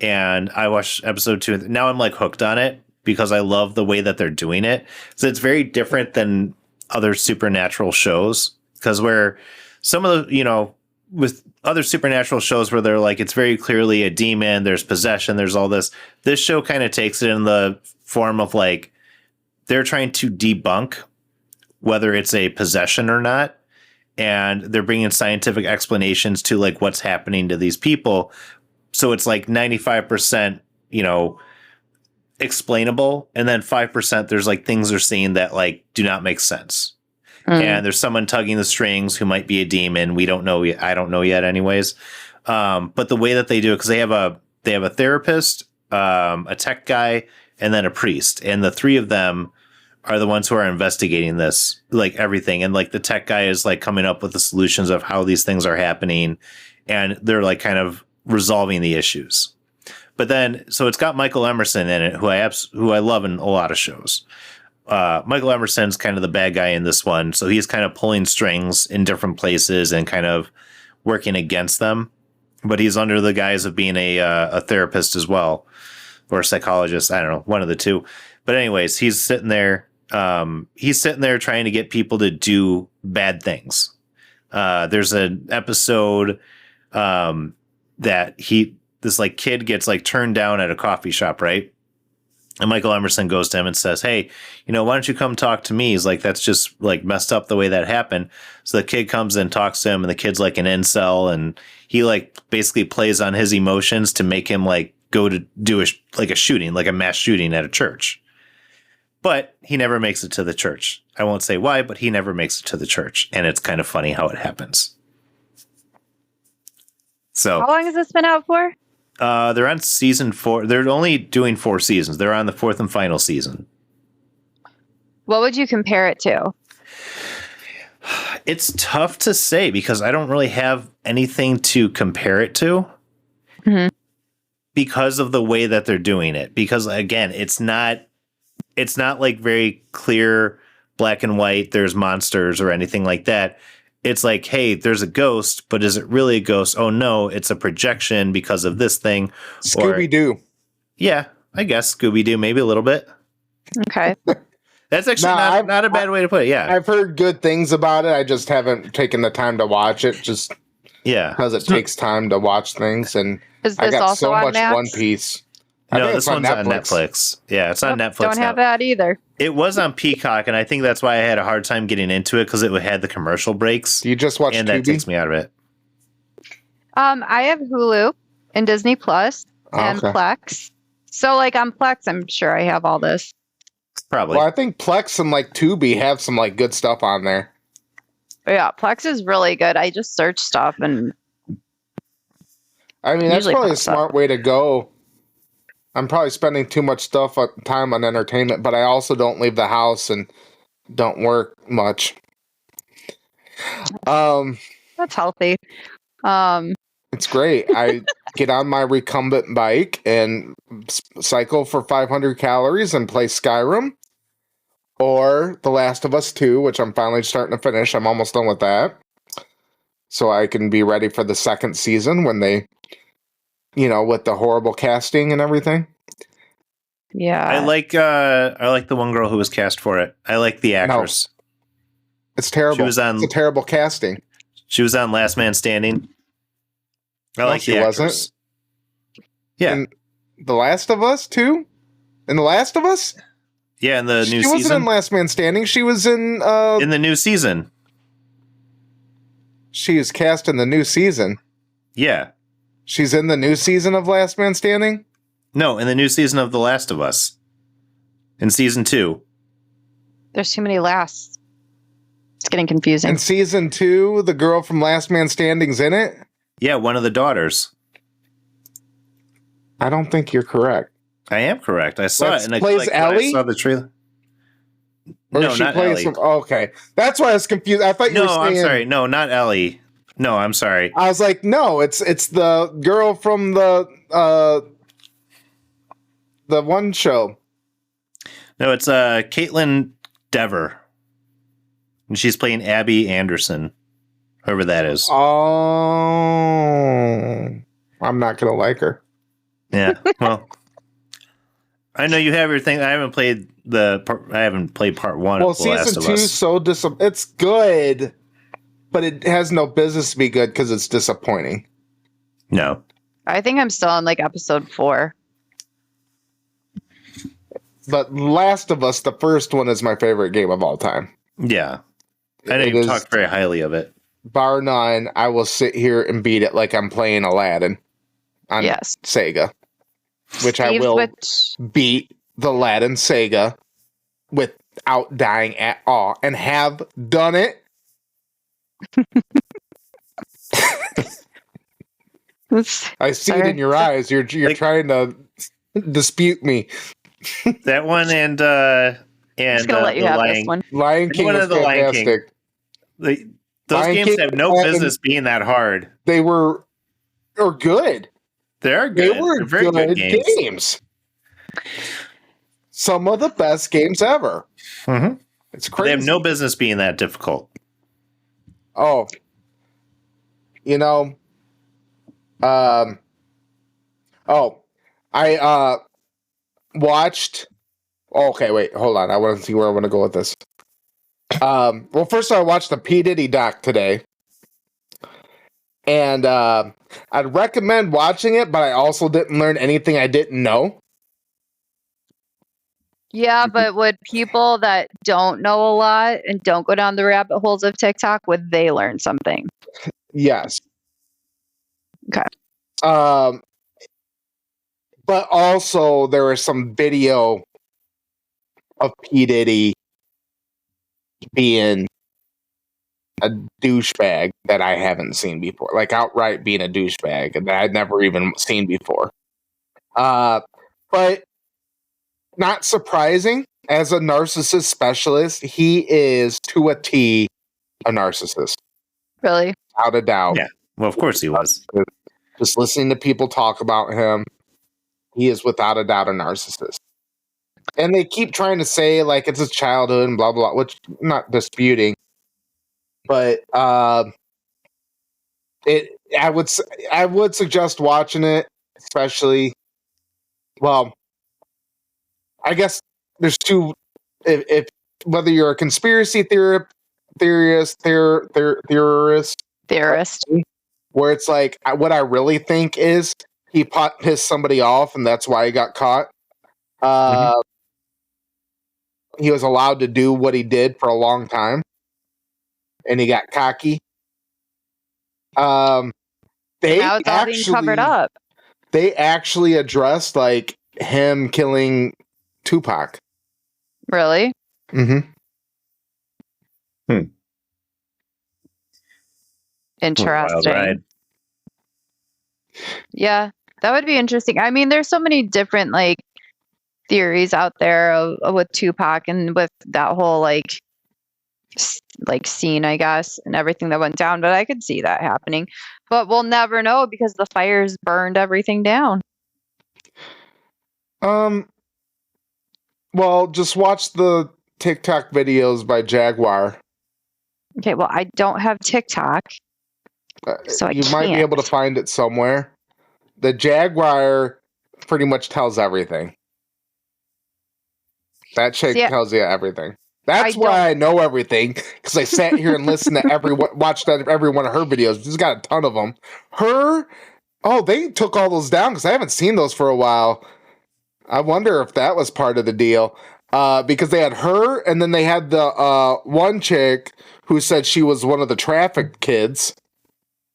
And I watched episode 2. Now I'm, like, hooked on it because I love the way that they're doing it. So it's very different than other supernatural shows. Because where some of the, with other supernatural shows where they're like, it's very clearly a demon, there's possession, there's all this. This show kind of takes it in the form of, like, they're trying to debunk whether it's a possession or not. And they're bringing scientific explanations to, like, what's happening to these people. So it's like 95%, explainable. And then 5%, there's like things they're seeing that, like, do not make sense. And there's someone tugging the strings who might be a demon. We don't know yet. I don't know yet anyways. But the way that they do it, because they have a therapist, a tech guy, and then a priest. And the three of them are the ones who are investigating this, like, everything. And, like, the tech guy is, like, coming up with the solutions of how these things are happening. And they're, like, kind of resolving the issues. But then, so it's got Michael Emerson in it, who I love in a lot of shows. Michael Emerson's kind of the bad guy in this one. So he's kind of pulling strings in different places and kind of working against them. But he's under the guise of being a therapist as well, or a psychologist. I don't know, one of the two. But anyways, he's sitting there trying to get people to do bad things. There's an episode that this like kid gets, like, turned down at a coffee shop, right? And Michael Emerson goes to him and says, hey, why don't you come talk to me? He's like, that's just, like, messed up the way that happened. So the kid comes and talks to him, and the kid's like an incel, and he, like, basically plays on his emotions to make him, like, go to do a shooting, like a mass shooting at a church. But he never makes it to the church. I won't say why, but he never makes it to the church. And it's kind of funny how it happens. So how long has this been out for? They're on season 4. They're only doing 4 seasons. They're on the 4th and final season. What would you compare it to? It's tough to say because I don't really have anything to compare it to because of the way that they're doing it. Because, again, it's not like very clear black and white. There's monsters or anything like that. It's like, hey, there's a ghost, but is it really a ghost? Oh, no, it's a projection because of this thing. Scooby-Doo. Yeah, I guess Scooby-Doo, maybe a little bit. Okay. That's actually not a bad way to put it, yeah. I've heard good things about it. I just haven't taken the time to watch it, just because it takes time to watch things. And Is I this got also so on much Max? One Piece. No, this one's on Netflix. Yeah, it's on Netflix. Don't have that either. It was on Peacock, and I think that's why I had a hard time getting into it because it had the commercial breaks. You just watch and Tubi? That takes me out of it. I have Hulu and Disney Plus and Plex. So, like, on Plex, I'm sure I have all this. Probably. Well, I think Plex and, like, Tubi have some, like, good stuff on there. Yeah, Plex is really good. I just search stuff and I mean, that's probably a smart way to go. I'm probably spending too much time on entertainment, but I also don't leave the house and don't work much. That's healthy. It's great. I get on my recumbent bike and cycle for 500 calories and play Skyrim or The Last of Us 2, which I'm finally starting to finish. I'm almost done with that. So I can be ready for the second season when they, with the horrible casting and everything. Yeah. I like the one girl who was cast for it. I like the actress. It's terrible. She was on- It's a terrible casting. She was on Last Man Standing. I No, like she the wasn't. actress. Yeah. In The Last of Us too? In The Last of Us? Yeah, in the new She season. wasn't in Last Man Standing. She was in In the new season. she is cast in the new season. Yeah. She's in the new season of Last Man Standing? No, in the new season of The Last of Us. In season 2. There's too many lasts. It's getting confusing. In season 2, the girl from Last Man Standing's in it? Yeah, one of the daughters. I don't think you're correct. I am correct. I saw That's it. And plays when Ellie? I saw the trailer. Or No, she not plays Ellie. some, okay. That's why I was confused. I thought you No, were saying I'm sorry. No, not Ellie. No, I'm sorry. I was like, no, it's the girl from the one show. No, it's Caitlin Dever. And she's playing Abby Anderson. Whoever that is. Oh, I'm not gonna like her. Yeah. Well, I know you have your thing. I haven't played part 1 Well, of The Last season of 2 Us. is so it's good, but it has no business to be good because it's disappointing. No. I think I'm still on like episode 4. But Last of Us, the first one, is my favorite game of all time. Yeah. I know It you is- talk very highly of it. Bar none, I will sit here and beat it like I'm playing Aladdin on Yes. Sega, which I Steve will switch- beat the Aladdin Sega without dying at all, and have done it. I see it Sorry. in your eyes. You're Like- trying to dispute me. That one and I'm just gonna let you the have Lion, this one. Lion King One was of the Lion King. fantastic. Those Lion games King have no and- business being that hard. They were good. They're They good. were They're very good games. Some of the best games ever. Mm-hmm. It's They crazy. have no business being that difficult. Oh, you know, I watched. Okay, wait, hold on. I want to see where I want to go with this. Well, first I watched the P Diddy doc today, and I'd recommend watching it, but I also didn't learn anything I didn't know. Yeah, but would people that don't know a lot and don't go down the rabbit holes of TikTok, would they learn something? Yes. Okay. But also there was some video of P Diddy being a douchebag that I haven't seen before, like outright being a douchebag that I'd never even seen before. But not surprising, as a narcissist specialist, he is to a T a narcissist, Really? without a doubt. Yeah. Well, of course he was. Just listening to people talk about him, he is without a doubt a narcissist. And they keep trying to say like it's his childhood and blah blah, which I'm not disputing. But I would suggest watching it, especially. Well, I guess there's two. If whether you're a conspiracy theorist, where it's like what I really think is he pissed somebody off and that's why he got caught. He was allowed to do what he did for a long time, and he got cocky. Now it's all being covered up. They actually addressed like him killing Tupac. Really? Mm-hmm. Wild Interesting. ride. Yeah, that would be interesting. I mean, there's so many different like theories out there of with Tupac and with that whole like scene, I guess, and everything that went down. But I could see that happening. But we'll never know because the fires burned everything down. Well, just watch the TikTok videos by Jaguar. Okay, well, I don't have TikTok. So I You might be can't. able to find it somewhere. The Jaguar pretty much tells everything. That chick See, tells you everything. That's I why I know everything, because I sat here and listened to watched every one of her videos. She's got a ton of them. They took all those down because I haven't seen those for a while. I wonder if that was part of the deal. Because they had her, and then they had the one chick who said she was one of the trafficked kids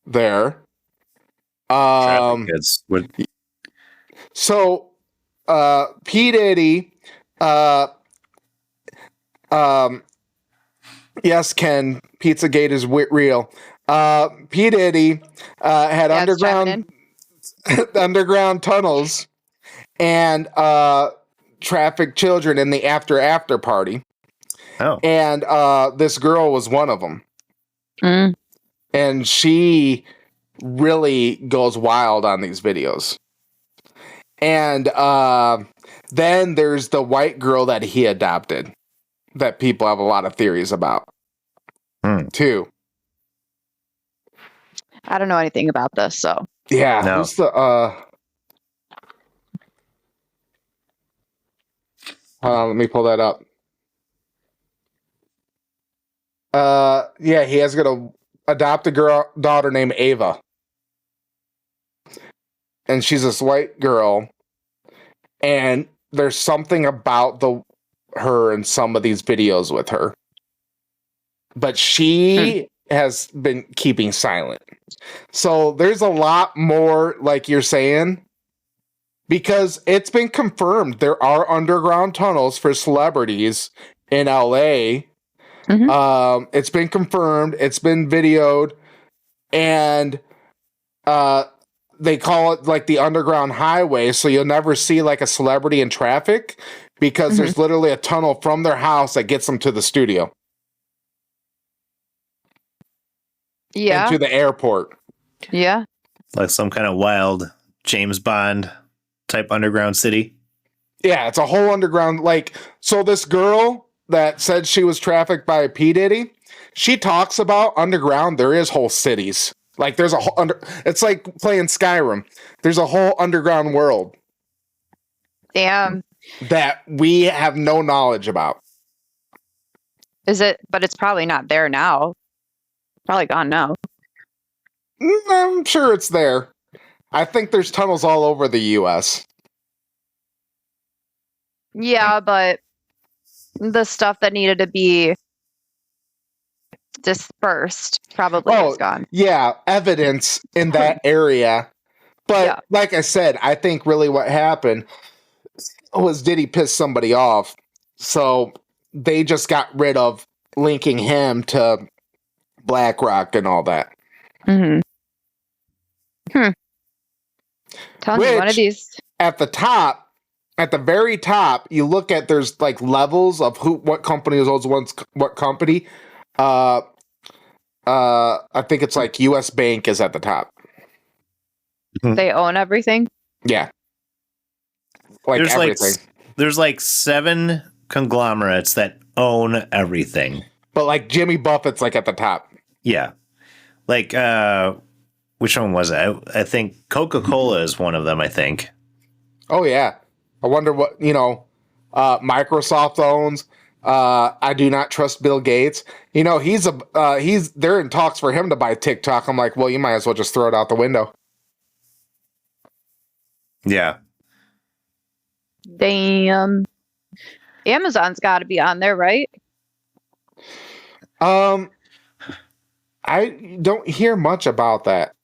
there. Traffic kids. What? So, P Diddy, yes, Ken, Pizzagate is real. P Diddy had underground tunnels and trafficked children in the after party. Oh, and this girl was one of them, and she really goes wild on these videos. And then there's the white girl that he adopted that people have a lot of theories about too. I don't know anything about this, so Yeah, No. who's the let me pull that up. Yeah, he has gonna adopt a daughter named Ava. And she's this white girl. And there's something about her in some of these videos with her. But she has been keeping silent. So there's a lot more, like you're saying, because it's been confirmed there are underground tunnels for celebrities in LA. It's been confirmed, it's been videoed, and they call it like the underground highway, so you'll never see like a celebrity in traffic because there's literally a tunnel from their house that gets them to the studio. yeah, And to the airport. yeah. like some kind of wild James Bond type underground city. Yeah, it's a whole underground, like, so this girl that said she was trafficked by P Diddy, she talks about underground, there is whole cities. Like there's a whole it's like playing Skyrim. There's a whole underground world Damn. that we have no knowledge about. Is it? But it's probably not there now. Probably gone now. I'm sure it's there. I think there's tunnels all over the US. Yeah, but the stuff that needed to be dispersed probably is gone. Yeah, evidence in that area. But like I said, I think really what happened was Diddy pissed somebody off. So they just got rid of linking him to BlackRock and all that. Tell me one of these. At the top, at the very top, you look at there's like levels of what company owns what company. I think it's like US Bank is at the top. They own everything? Yeah. Like there's everything. There's like 7 conglomerates that own everything. But like Jimmy Buffett's like at the top. Yeah. Like which one was it? I think Coca-Cola is one of them, I think. Oh yeah. I wonder what, Microsoft owns. I do not trust Bill Gates. They're in talks for him to buy TikTok. I'm like, well, you might as well just throw it out the window. Yeah. Damn. Amazon's got to be on there, right? I don't hear much about that.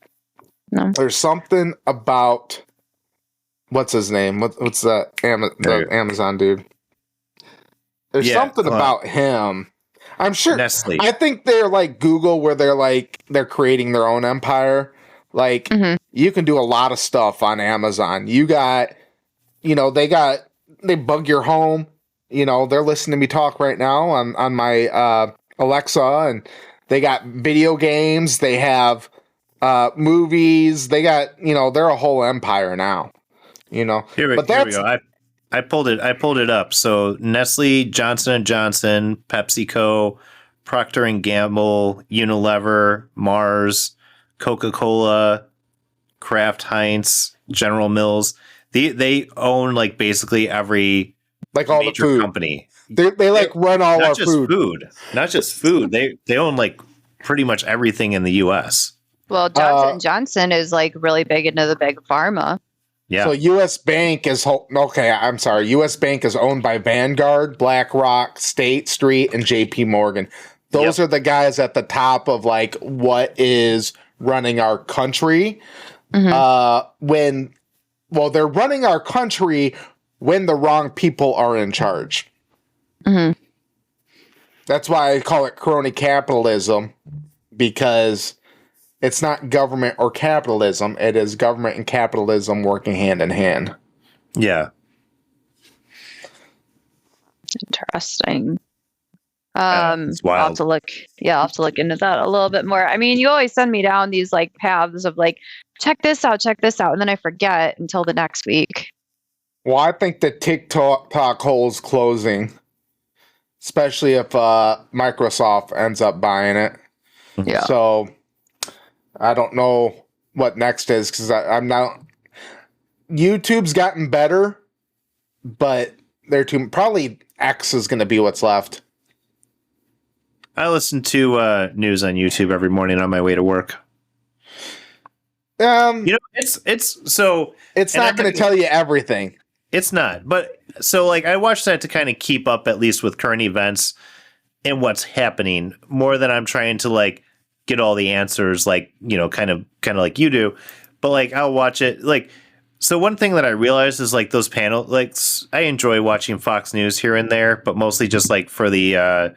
No. There's something about what's his name? What's that? The Amazon dude. There's something about him. I'm sure. Nestle. I think they're like Google, where they're creating their own empire. Like you can do a lot of stuff on Amazon. You got, they bug your home. They're listening to me talk right now on my Alexa, and they got video games. They have movies. They got, they're a whole empire now. Here we go. I pulled it up. So Nestle, Johnson & Johnson, PepsiCo, Procter & Gamble, Unilever, Mars, Coca-Cola, Kraft Heinz, General Mills. They own like basically every like all the major food. company. They like run all our food. Not just food. They own like pretty much everything in the U.S. Well, Johnson Johnson is like really big into the big pharma. Yeah. So U.S. Bank is I'm sorry. U.S. Bank is owned by Vanguard, BlackRock, State Street, and J.P. Morgan. Those are the guys at the top of like what is running our country. They're running our country when the wrong people are in charge. That's why I call it crony capitalism, because it's not government or capitalism. It is government and capitalism working hand in hand. Yeah. Interesting. It's wild. I'll have to look. Yeah, I'll have to look into that a little bit more. I mean, you always send me down these like paths of like, check this out, and then I forget until the next week. Well, I think the TikTok hole is closing, especially if Microsoft ends up buying it. Yeah. So I don't know what next is, because I'm not. YouTube's gotten better, but probably X is going to be what's left. I listen to news on YouTube every morning on my way to work. It's not going to tell you everything. It's not, but so like I watch that to kind of keep up at least with current events and what's happening more than I'm trying to like get all the answers, like, you know, kind of like you do. But like I'll watch it like. So one thing that I realized is like those panels, like I enjoy watching Fox News here and there, but mostly just like for the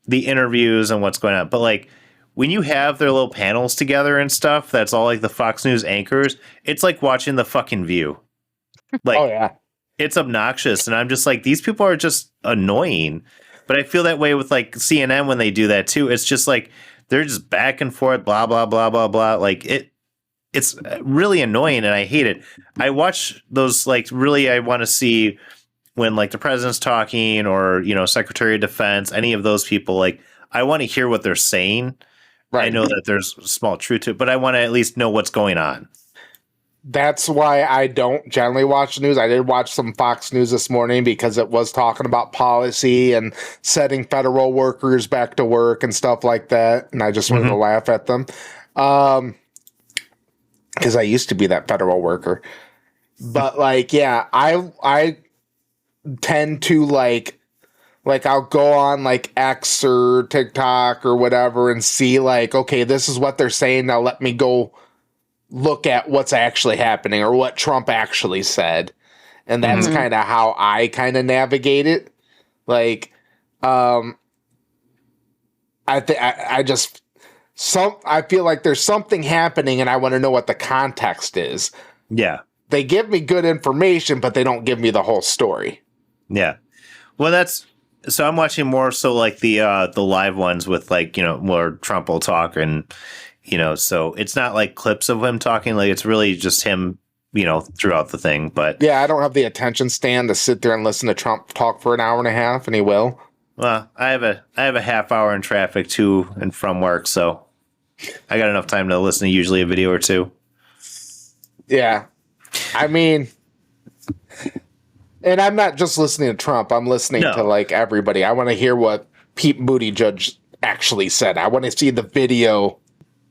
interviews and what's going on. But like when you have their little panels together and stuff, that's all like the Fox News anchors. It's like watching the fucking View. Like, oh yeah, it's obnoxious, and I'm just like, these people are just annoying. But I feel that way with like CNN when they do that too. It's just like they're just back and forth, blah blah blah blah blah. Like it's really annoying, and I hate it. I watch those like really. I want to see when like the president's talking, or you know, Secretary of Defense, any of those people. Like I want to hear what they're saying. Right. I know that there's small truth to it, but I want to at least know what's going on. That's why I don't generally watch the news. I did watch some Fox News this morning because it was talking about policy and setting federal workers back to work and stuff like that. And I just wanted to laugh at them. Because I used to be that federal worker. But like, yeah, I tend to like I'll go on like X or TikTok or whatever and see like, okay, this is what they're saying. Now let me go look at what's actually happening or what Trump actually said. And that's kind of how I kind of navigate it. Like, I feel like there's something happening and I want to know what the context is. Yeah. They give me good information, but they don't give me the whole story. Yeah. Well, so I'm watching more so like the live ones with like, you know, more Trump will talk, and you know, so it's not like clips of him talking, like it's really just him, you know, throughout the thing. But yeah, I don't have the attention span to sit there and listen to Trump talk for an hour and a half, and he will. Well, I have a half hour in traffic to and from work, so I got enough time to listen to usually a video or two. Yeah. I mean, and I'm not just listening to Trump, I'm listening to like everybody. I want to hear what Pete Buttigieg actually said. I want to see the video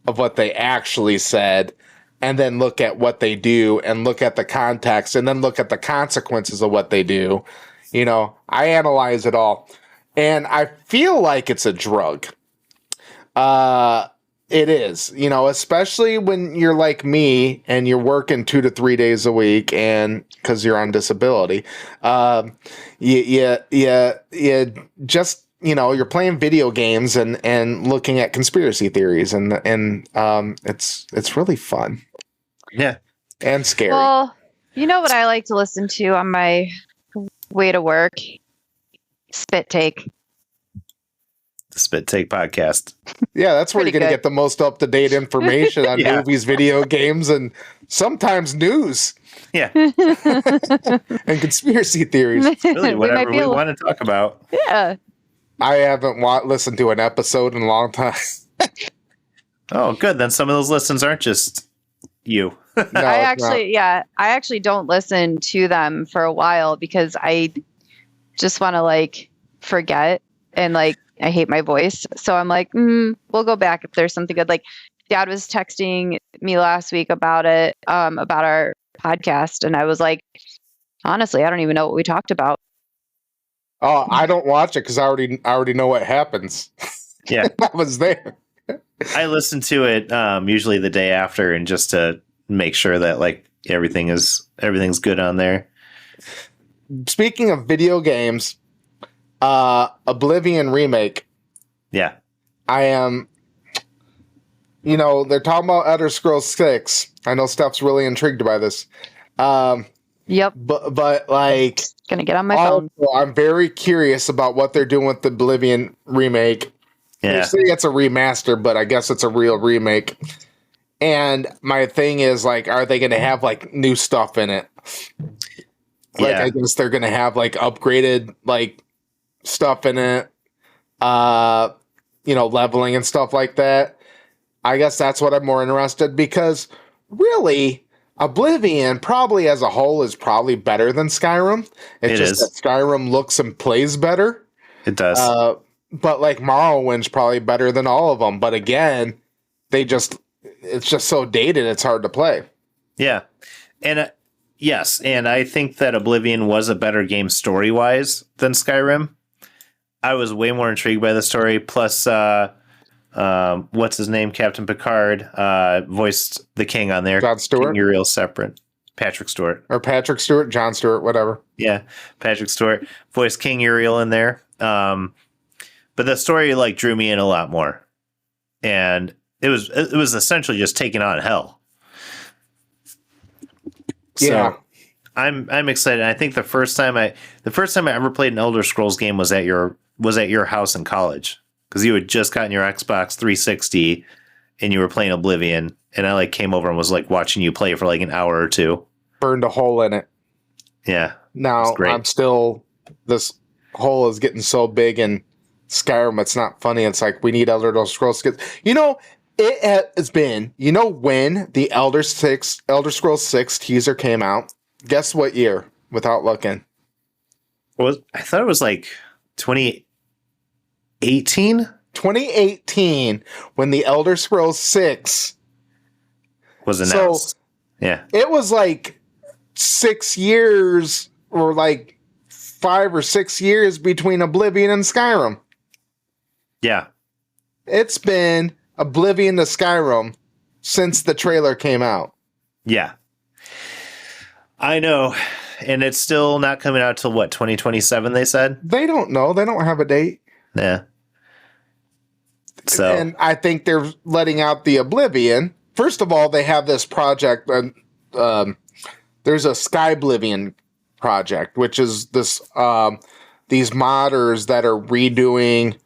of what they actually said, and then look at what they do and look at the context and then look at the consequences of what they do. You know, I analyze it all, and I feel like it's a drug. It is, you know, especially when you're like me and you're working 2 to 3 days a week, and because you're on disability, you just, you know, you're playing video games and looking at conspiracy theories, and it's really fun. Yeah. And scary. Well, you know what I like to listen to on my way to work? Spit Take. The Spit Take podcast. Yeah, that's where you're going to get the most up-to-date information on movies, video games, and sometimes news. Yeah. And conspiracy theories. Really, whatever we want to talk about. Yeah. I haven't listened to an episode in a long time. Oh, good. Then some of those listens aren't just you. No, I actually don't listen to them for a while because I just want to like forget, and like I hate my voice. So I'm like, we'll go back if there's something good. Like Dad was texting me last week about it, about our podcast, and I was like, honestly, I don't even know what we talked about. Oh, I don't watch it because I already know what happens. Yeah. I was there. I listen to it usually the day after, and just to make sure that like everything's good on there. Speaking of video games, Oblivion remake. Yeah. I am, they're talking about Elder Scrolls 6. I know Steph's really intrigued by this. Yep. But like, Gonna get on my phone. I'm very curious about what they're doing with the Oblivion remake. Yeah. They say it's a remaster, but I guess it's a real remake. And my thing is, like, are they going to have like new stuff in it? Like, I guess they're going to have like upgraded like stuff in it, leveling and stuff like that. I guess that's what I'm more interested, because really, Oblivion probably as a whole is probably better than Skyrim. It's just that Skyrim looks and plays better. It does. But like Morrowind's probably better than all of them. But again, it's just so dated, it's hard to play. Yeah. And yes, and I think that Oblivion was a better game story-wise than Skyrim. I was way more intrigued by the story. Plus, what's his name? Captain Picard voiced the king on there. Jon Stewart? King Uriel separate. Patrick Stewart. Or Patrick Stewart, Jon Stewart, whatever. Yeah, Patrick Stewart voiced King Uriel in there. But the story like drew me in a lot more. And it was essentially just taking on hell. So yeah. I'm excited. I think the first time I ever played an Elder Scrolls game was at your house in college, because you had just gotten your Xbox 360 and you were playing Oblivion, and I like came over and was like watching you play for like an hour or two. Burned a hole in it. Yeah. Now this hole is getting so big in Skyrim, it's not funny. It's like, we need Elder Scrolls. It has been, when the Elder Scrolls 6 teaser came out? Guess what year, without looking? I thought it was like 2018? 2018, when the Elder Scrolls 6 was announced. So, yeah. It was like 6 years, or like 5 or 6 years between Oblivion and Skyrim. Yeah. It's been Oblivion to Skyrim since the trailer came out. Yeah. I know. And it's still not coming out till what, 2027, they said? They don't know. They don't have a date. Yeah. So, and I think they're letting out the Oblivion. First of all, they have this project. There's a Skyblivion project, which is this these modders that are redoing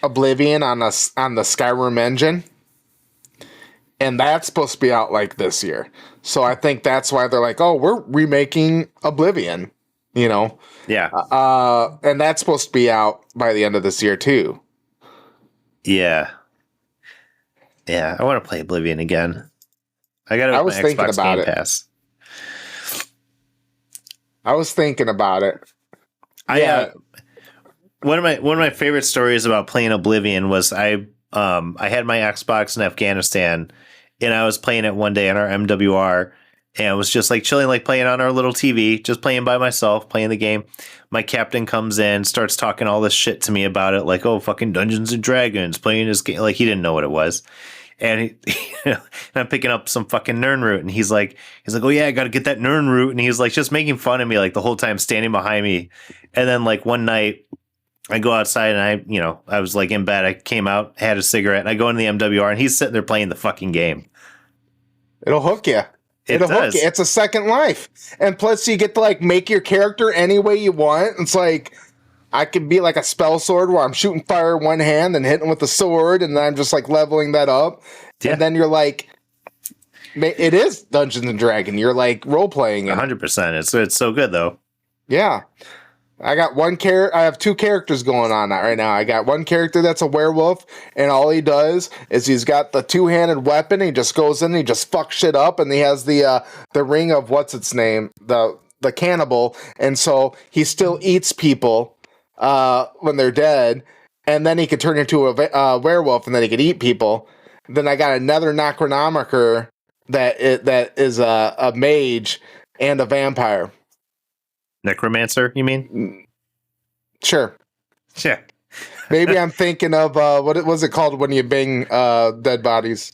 Oblivion on the Skyrim engine, and that's supposed to be out like this year. So I think that's why they're like, oh, we're remaking Oblivion, Yeah. And that's supposed to be out by the end of this year too. Yeah. Yeah, I want to play Oblivion again. I was thinking about Game Pass. I was thinking about it. One of my favorite stories about playing Oblivion was I had my Xbox in Afghanistan, and I was playing it one day on our MWR, and I was just like chilling, like playing on our little TV, just playing by myself, playing the game. My captain comes in, starts talking all this shit to me about it, like, oh, fucking Dungeons and Dragons, playing this game. Like, he didn't know what it was. And and I'm picking up some fucking Nirnroot, and he's like, oh yeah, I got to get that Nirnroot, and he's like just making fun of me like the whole time, standing behind me. And then like one night, I go outside and I was like in bed. I came out, had a cigarette, and I go into the MWR, and he's sitting there playing the fucking game. It'll hook you. It'll hook you. It's a second life, and plus you get to like make your character any way you want. It's like, I could be like a spell sword where I'm shooting fire in one hand and hitting with the sword, and then I'm just like leveling that up. Yeah. And then you're like, it is Dungeons and Dragons. You're like role playing it. 100%. It's so good though. Yeah. I got I have two characters going on right now. I got one character that's a werewolf, and all he does is he's got the two-handed weapon. He just goes in and he just fucks shit up, and he has the ring of what's its name? The the cannibal, and so he still eats people when they're dead, and then he could turn into a werewolf, and then he could eat people. Then I got another Necronomicon that is a mage and a vampire. Necromancer, you mean? Sure. Yeah. Maybe I'm thinking of what was it called when you bang dead bodies?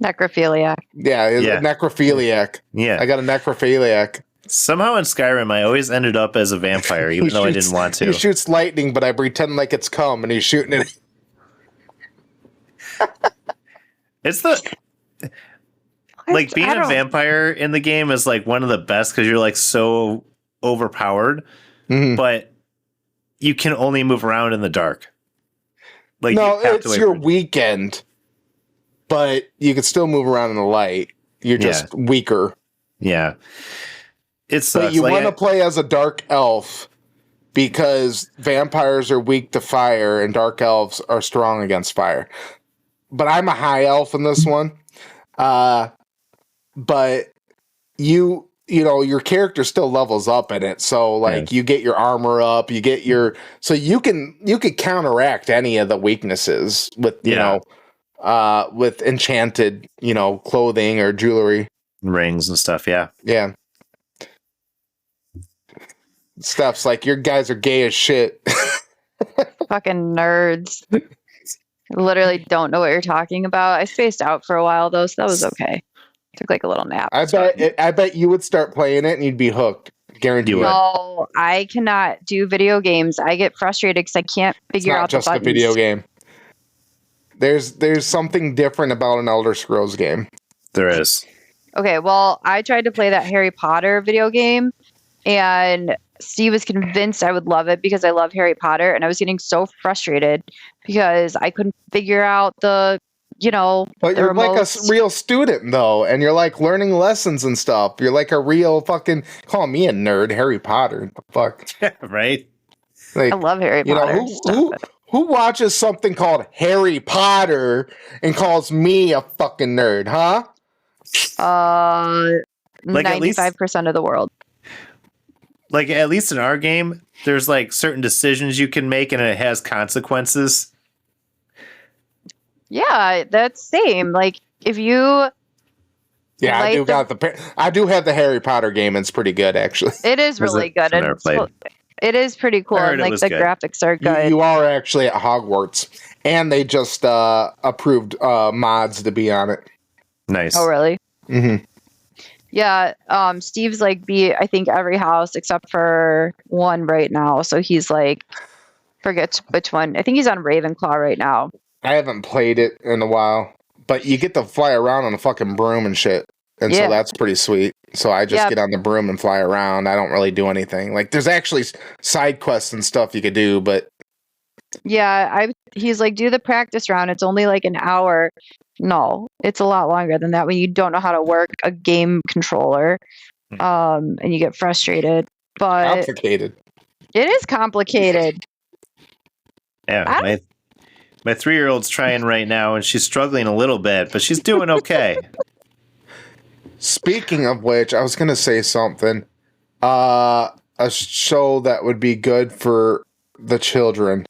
Necrophiliac. Yeah, Yeah. necrophiliac. Yeah. I got a necrophiliac. Somehow in Skyrim, I always ended up as a vampire, even though I didn't want to. He shoots lightning, but I pretend like it's cum, and he's shooting it. It's the like being a vampire in the game is like one of the best because you're like so overpowered, but you can only move around in the dark. Like no, it's your weekend, but you can still move around in the light. You're just weaker. Yeah. It sucks. But you want to play as a dark elf because vampires are weak to fire and dark elves are strong against fire. But I'm a high elf in this one. But you know, your character still levels up in it. So like you get your armor up, you get your, so you could counteract any of the weaknesses with, you know, with enchanted, you know, clothing or jewelry. Rings and stuff. Yeah. Yeah. Stuff's like, your guys are gay as shit. Fucking nerds. Literally don't know what you're talking about. I spaced out for a while though, so that was okay. Took like a little nap. I bet you would start playing it and you'd be hooked. Guaranteed. No, I cannot do video games. I get frustrated because I can't figure out the buttons. It's not just a video game. There's something different about an Elder Scrolls game. There is. Okay, well, I tried to play that Harry Potter video game, and Steve was convinced I would love it because I love Harry Potter, and I was getting so frustrated because I couldn't figure out the, you know, but you're like a real student though, and you're like learning lessons and stuff. You're like a real fucking, call me a nerd, Harry Potter. What the fuck? Right? Like, I love Harry Potter. Who watches something called Harry Potter and calls me a fucking nerd, huh? Like 95% of the world. Like at least in our game, there's like certain decisions you can make and it has consequences. Yeah, that's same. Like if you I do have the Harry Potter game, and it's pretty good actually. It is really good. It is pretty cool, and like the graphics are good. You are actually at Hogwarts, and they just approved mods to be on it. Nice. Oh really? Mm-hmm. Yeah, Steve's like I think every house except for one right now. So he's like, forget which one. I think he's on Ravenclaw right now. I haven't played it in a while, but you get to fly around on a fucking broom and shit. And so that's pretty sweet. So I just get on the broom and fly around. I don't really do anything. Like there's actually side quests and stuff you could do, but yeah, he's like, do the practice round. It's only like an hour. No, it's a lot longer than that when you don't know how to work a game controller. And you get frustrated. But complicated. It is complicated. Yeah, my 3-year-old's trying right now, and she's struggling a little bit, but she's doing okay. Speaking of which, I was going to say something. A show that would be good for the children.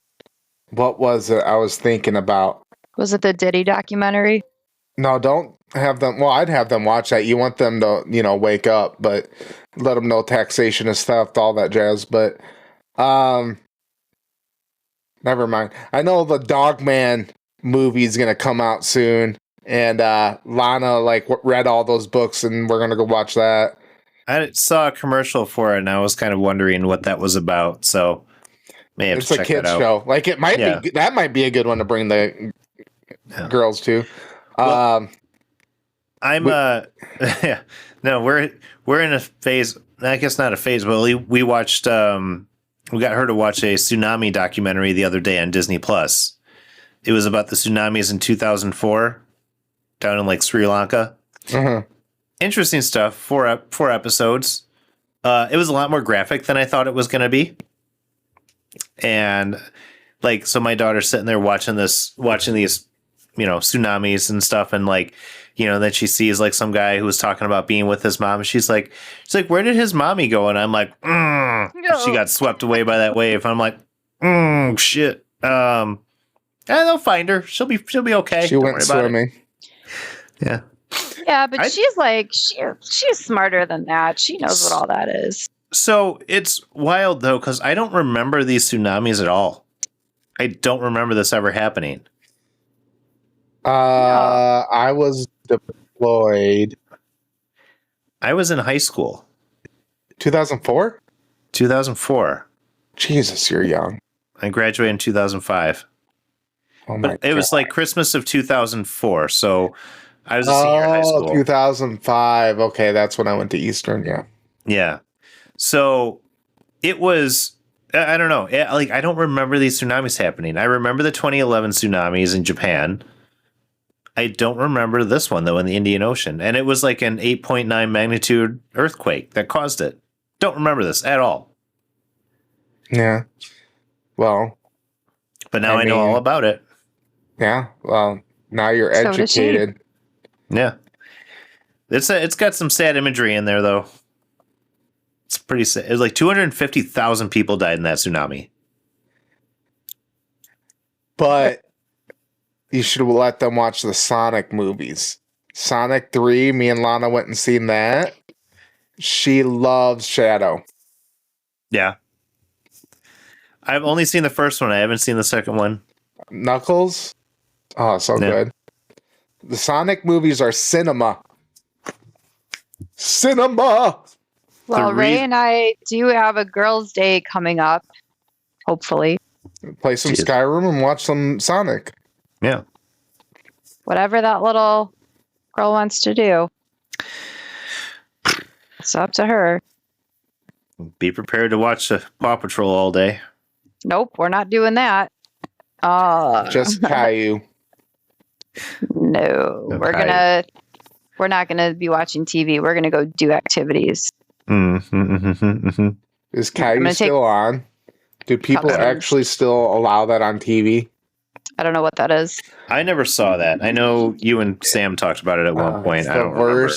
What was it I was thinking about? Was it the Diddy documentary? No, don't have them. Well, I'd have them watch that. You want them to, you know, wake up, but let them know taxation is theft, all that jazz. But, never mind. I know the Dogman movie is going to come out soon. And Lana like read all those books, and we're gonna go watch that. I saw a commercial for it, and I was kind of wondering what that was about. So, may have it's to a check kids that out. show. Like it might be. That might be a good one to bring the girls to. Well, no, we're in a phase. I guess not a phase, but we watched. We got her to watch a tsunami documentary the other day on Disney Plus. It was about the tsunamis in 2004. Down in like Sri Lanka. Interesting stuff. Four episodes. It was a lot more graphic than I thought it was going to be. And like, so my daughter's sitting there watching these tsunamis and stuff, and like, then she sees like some guy who was talking about being with his mom. And she's like, where did his mommy go? And I'm like, she got swept away by that wave. I'm like, shit. And they'll find her. She'll be okay. She went swimming. Yeah. Yeah, but she's like, she's smarter than that. She knows what all that is. So it's wild though, because I don't remember these tsunamis at all. I don't remember this ever happening. I was deployed. I was in high school. 2004? 2004. Jesus, you're young. I graduated in 2005. Oh my But it was like Christmas of 2004, so I was a senior in high school. 2005. Okay, that's when I went to Eastern, yeah. Yeah. So it was, I don't know. I don't remember these tsunamis happening. I remember the 2011 tsunamis in Japan. I don't remember this one, though, in the Indian Ocean. And it was like an 8.9 magnitude earthquake that caused it. Don't remember this at all. Yeah. Well. But now I know all about it. Yeah. Well, now you're educated. Yeah. It's got some sad imagery in there, though. It's pretty sad. It was like 250,000 people died in that tsunami. But you should let them watch the Sonic movies. Sonic 3, me and Lana went and seen that. She loves Shadow. Yeah. I've only seen the first one. I haven't seen the second one. Knuckles? Oh, so good. The Sonic movies are cinema. Cinema! Well, Ray and I do have a girls' day coming up, hopefully. Play some Skyrim and watch some Sonic. Yeah. Whatever that little girl wants to do. It's up to her. Be prepared to watch Paw Patrol all day. Nope, we're not doing that. Just Caillou. No, we're not gonna be watching TV. We're gonna go do activities. Is Caillou still on? Do people actually still allow that on TV? I don't know what that is. I never saw that. I know you and Sam talked about it at one point. I don't remember.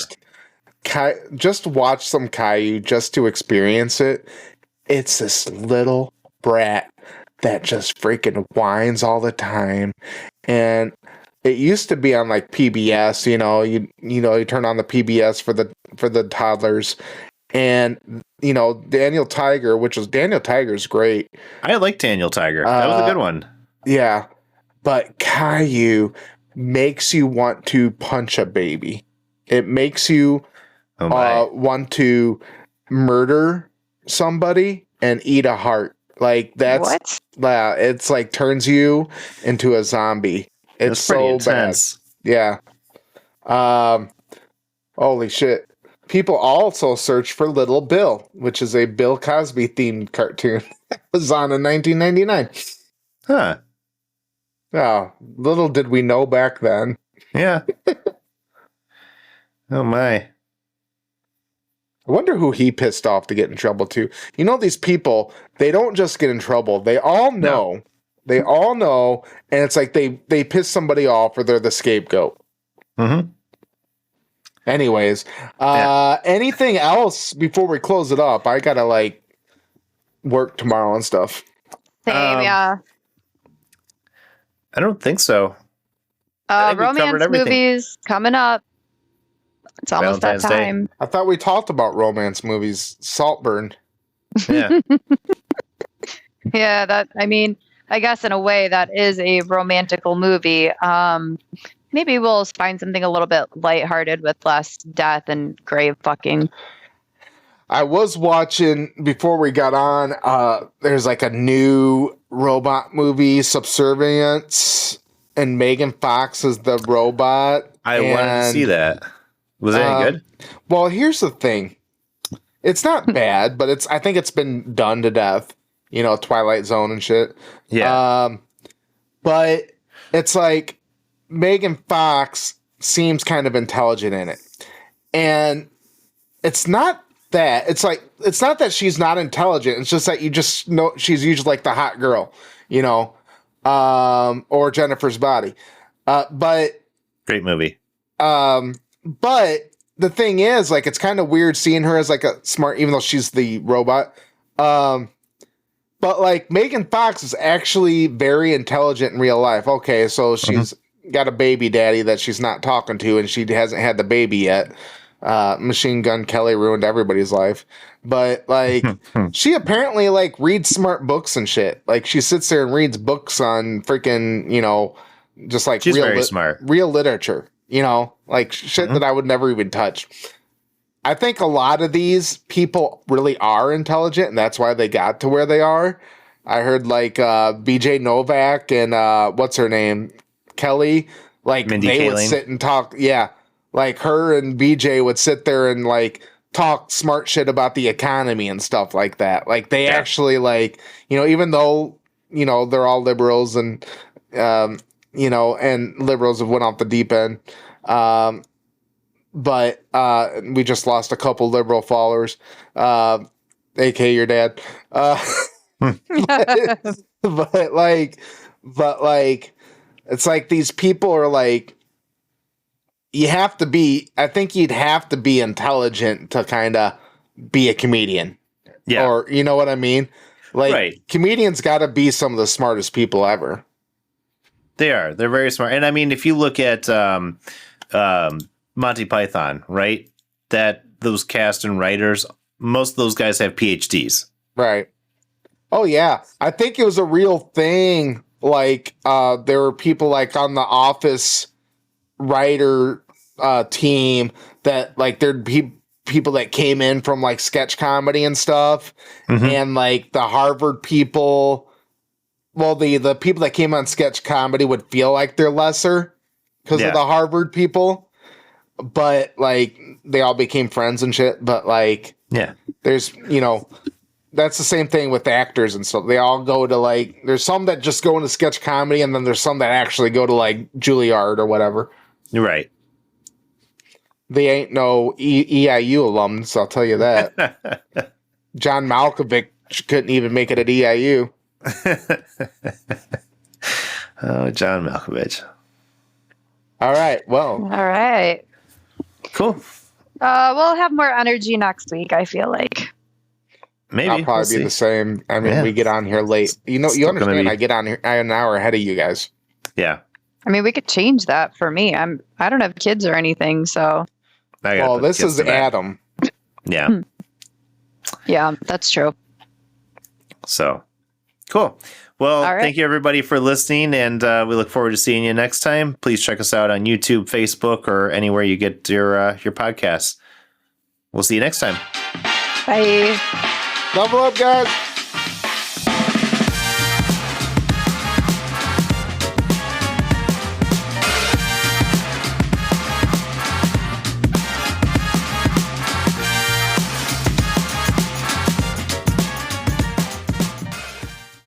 Just watch some Caillou just to experience it. It's this little brat that just freaking whines all the time. And it used to be on like PBS, you turn on the PBS for the toddlers. And Daniel Tiger, Daniel Tiger's great. I like Daniel Tiger. That was a good one. Yeah. But Caillou makes you want to punch a baby. It makes you want to murder somebody and eat a heart. Like that's what? Yeah, it's like turns you into a zombie. It's so intense. Bad. Yeah. Holy shit. People also search for Little Bill, which is a Bill Cosby themed cartoon. It was on in 1999. Huh. Oh, little did we know back then. Yeah. Oh my. I wonder who he pissed off to get in trouble too. These people, they don't just get in trouble. They all know. No. They all know, and it's like they piss somebody off or they're the scapegoat. Mm-hmm. Anyways, anything else before we close it up? I gotta work tomorrow and stuff. Same, yeah. I don't think so. Romance movies coming up. It's almost Valentine's that time. Day. I thought we talked about romance movies. Saltburn. Yeah. Yeah, I guess in a way that is a romantical movie. Maybe we'll find something a little bit lighthearted with less death and grave fucking. I was watching before we got on. There's a new robot movie, Subservience, and Megan Fox is the robot. I wanted to see that. Was it any good? Well, here's the thing. It's not bad, but I think it's been done to death. Twilight Zone and shit. Yeah. But it's like Megan Fox seems kind of intelligent in it. And it's not that. It's not that she's not intelligent. It's just that you just know she's usually the hot girl, or Jennifer's Body. But Great movie. but the thing is, like, it's kind of weird seeing her as like a smart, even though she's the robot. But like Megan Fox is actually very intelligent in real life. Okay, so she's got a baby daddy that she's not talking to, and she hasn't had the baby yet. Machine Gun Kelly ruined everybody's life. But like she apparently like reads smart books and shit. Like she sits there and reads books on freaking, just like She's very smart. Real literature, like shit that I would never even touch. I think a lot of these people really are intelligent, and that's why they got to where they are. I heard like BJ Novak and what's her name? Kelly. Like Mindy they Kaling. would sit and talk. Yeah. Like her and BJ would sit there and like talk smart shit about the economy and stuff like that. Like they actually like, even though, they're all liberals and, and liberals have went off the deep end. But we just lost a couple liberal followers, aka your dad. But like, it's like these people are like, I think you'd have to be intelligent to kind of be a comedian. Yeah. Or, you know what I mean? Like, comedians got to be some of the smartest people ever. They are. They're very smart. And I mean, if you look at Monty Python, right? That those cast and writers, most of those guys have PhDs. Right. Oh, yeah. I think it was a real thing. Like, there were people like on the Office writer team that like there'd be people that came in from like sketch comedy and stuff. And like the Harvard people, well, the people that came on sketch comedy would feel like they're lesser because of the Harvard people. But like they all became friends and shit. But like, there's, that's the same thing with actors and stuff. They all go to like, there's some that just go into sketch comedy, and then there's some that actually go to like Juilliard or whatever. Right. They ain't no EIU alums, I'll tell you that. John Malkovich couldn't even make it at EIU. Oh, John Malkovich. All right. Well. All right. Cool. We'll have more energy next week, I feel like. Maybe. I'll probably be the same. I mean, we get on here late. You understand, I get on here an hour ahead of you guys. Yeah. I mean, we could change that for me. I don't have kids or anything, so. Well, this is Adam. Yeah. Yeah, that's true. So, cool. Well, thank you everybody for listening, and we look forward to seeing you next time. Please check us out on YouTube, Facebook, or anywhere you get your podcasts. We'll see you next time. Bye. Level up, guys.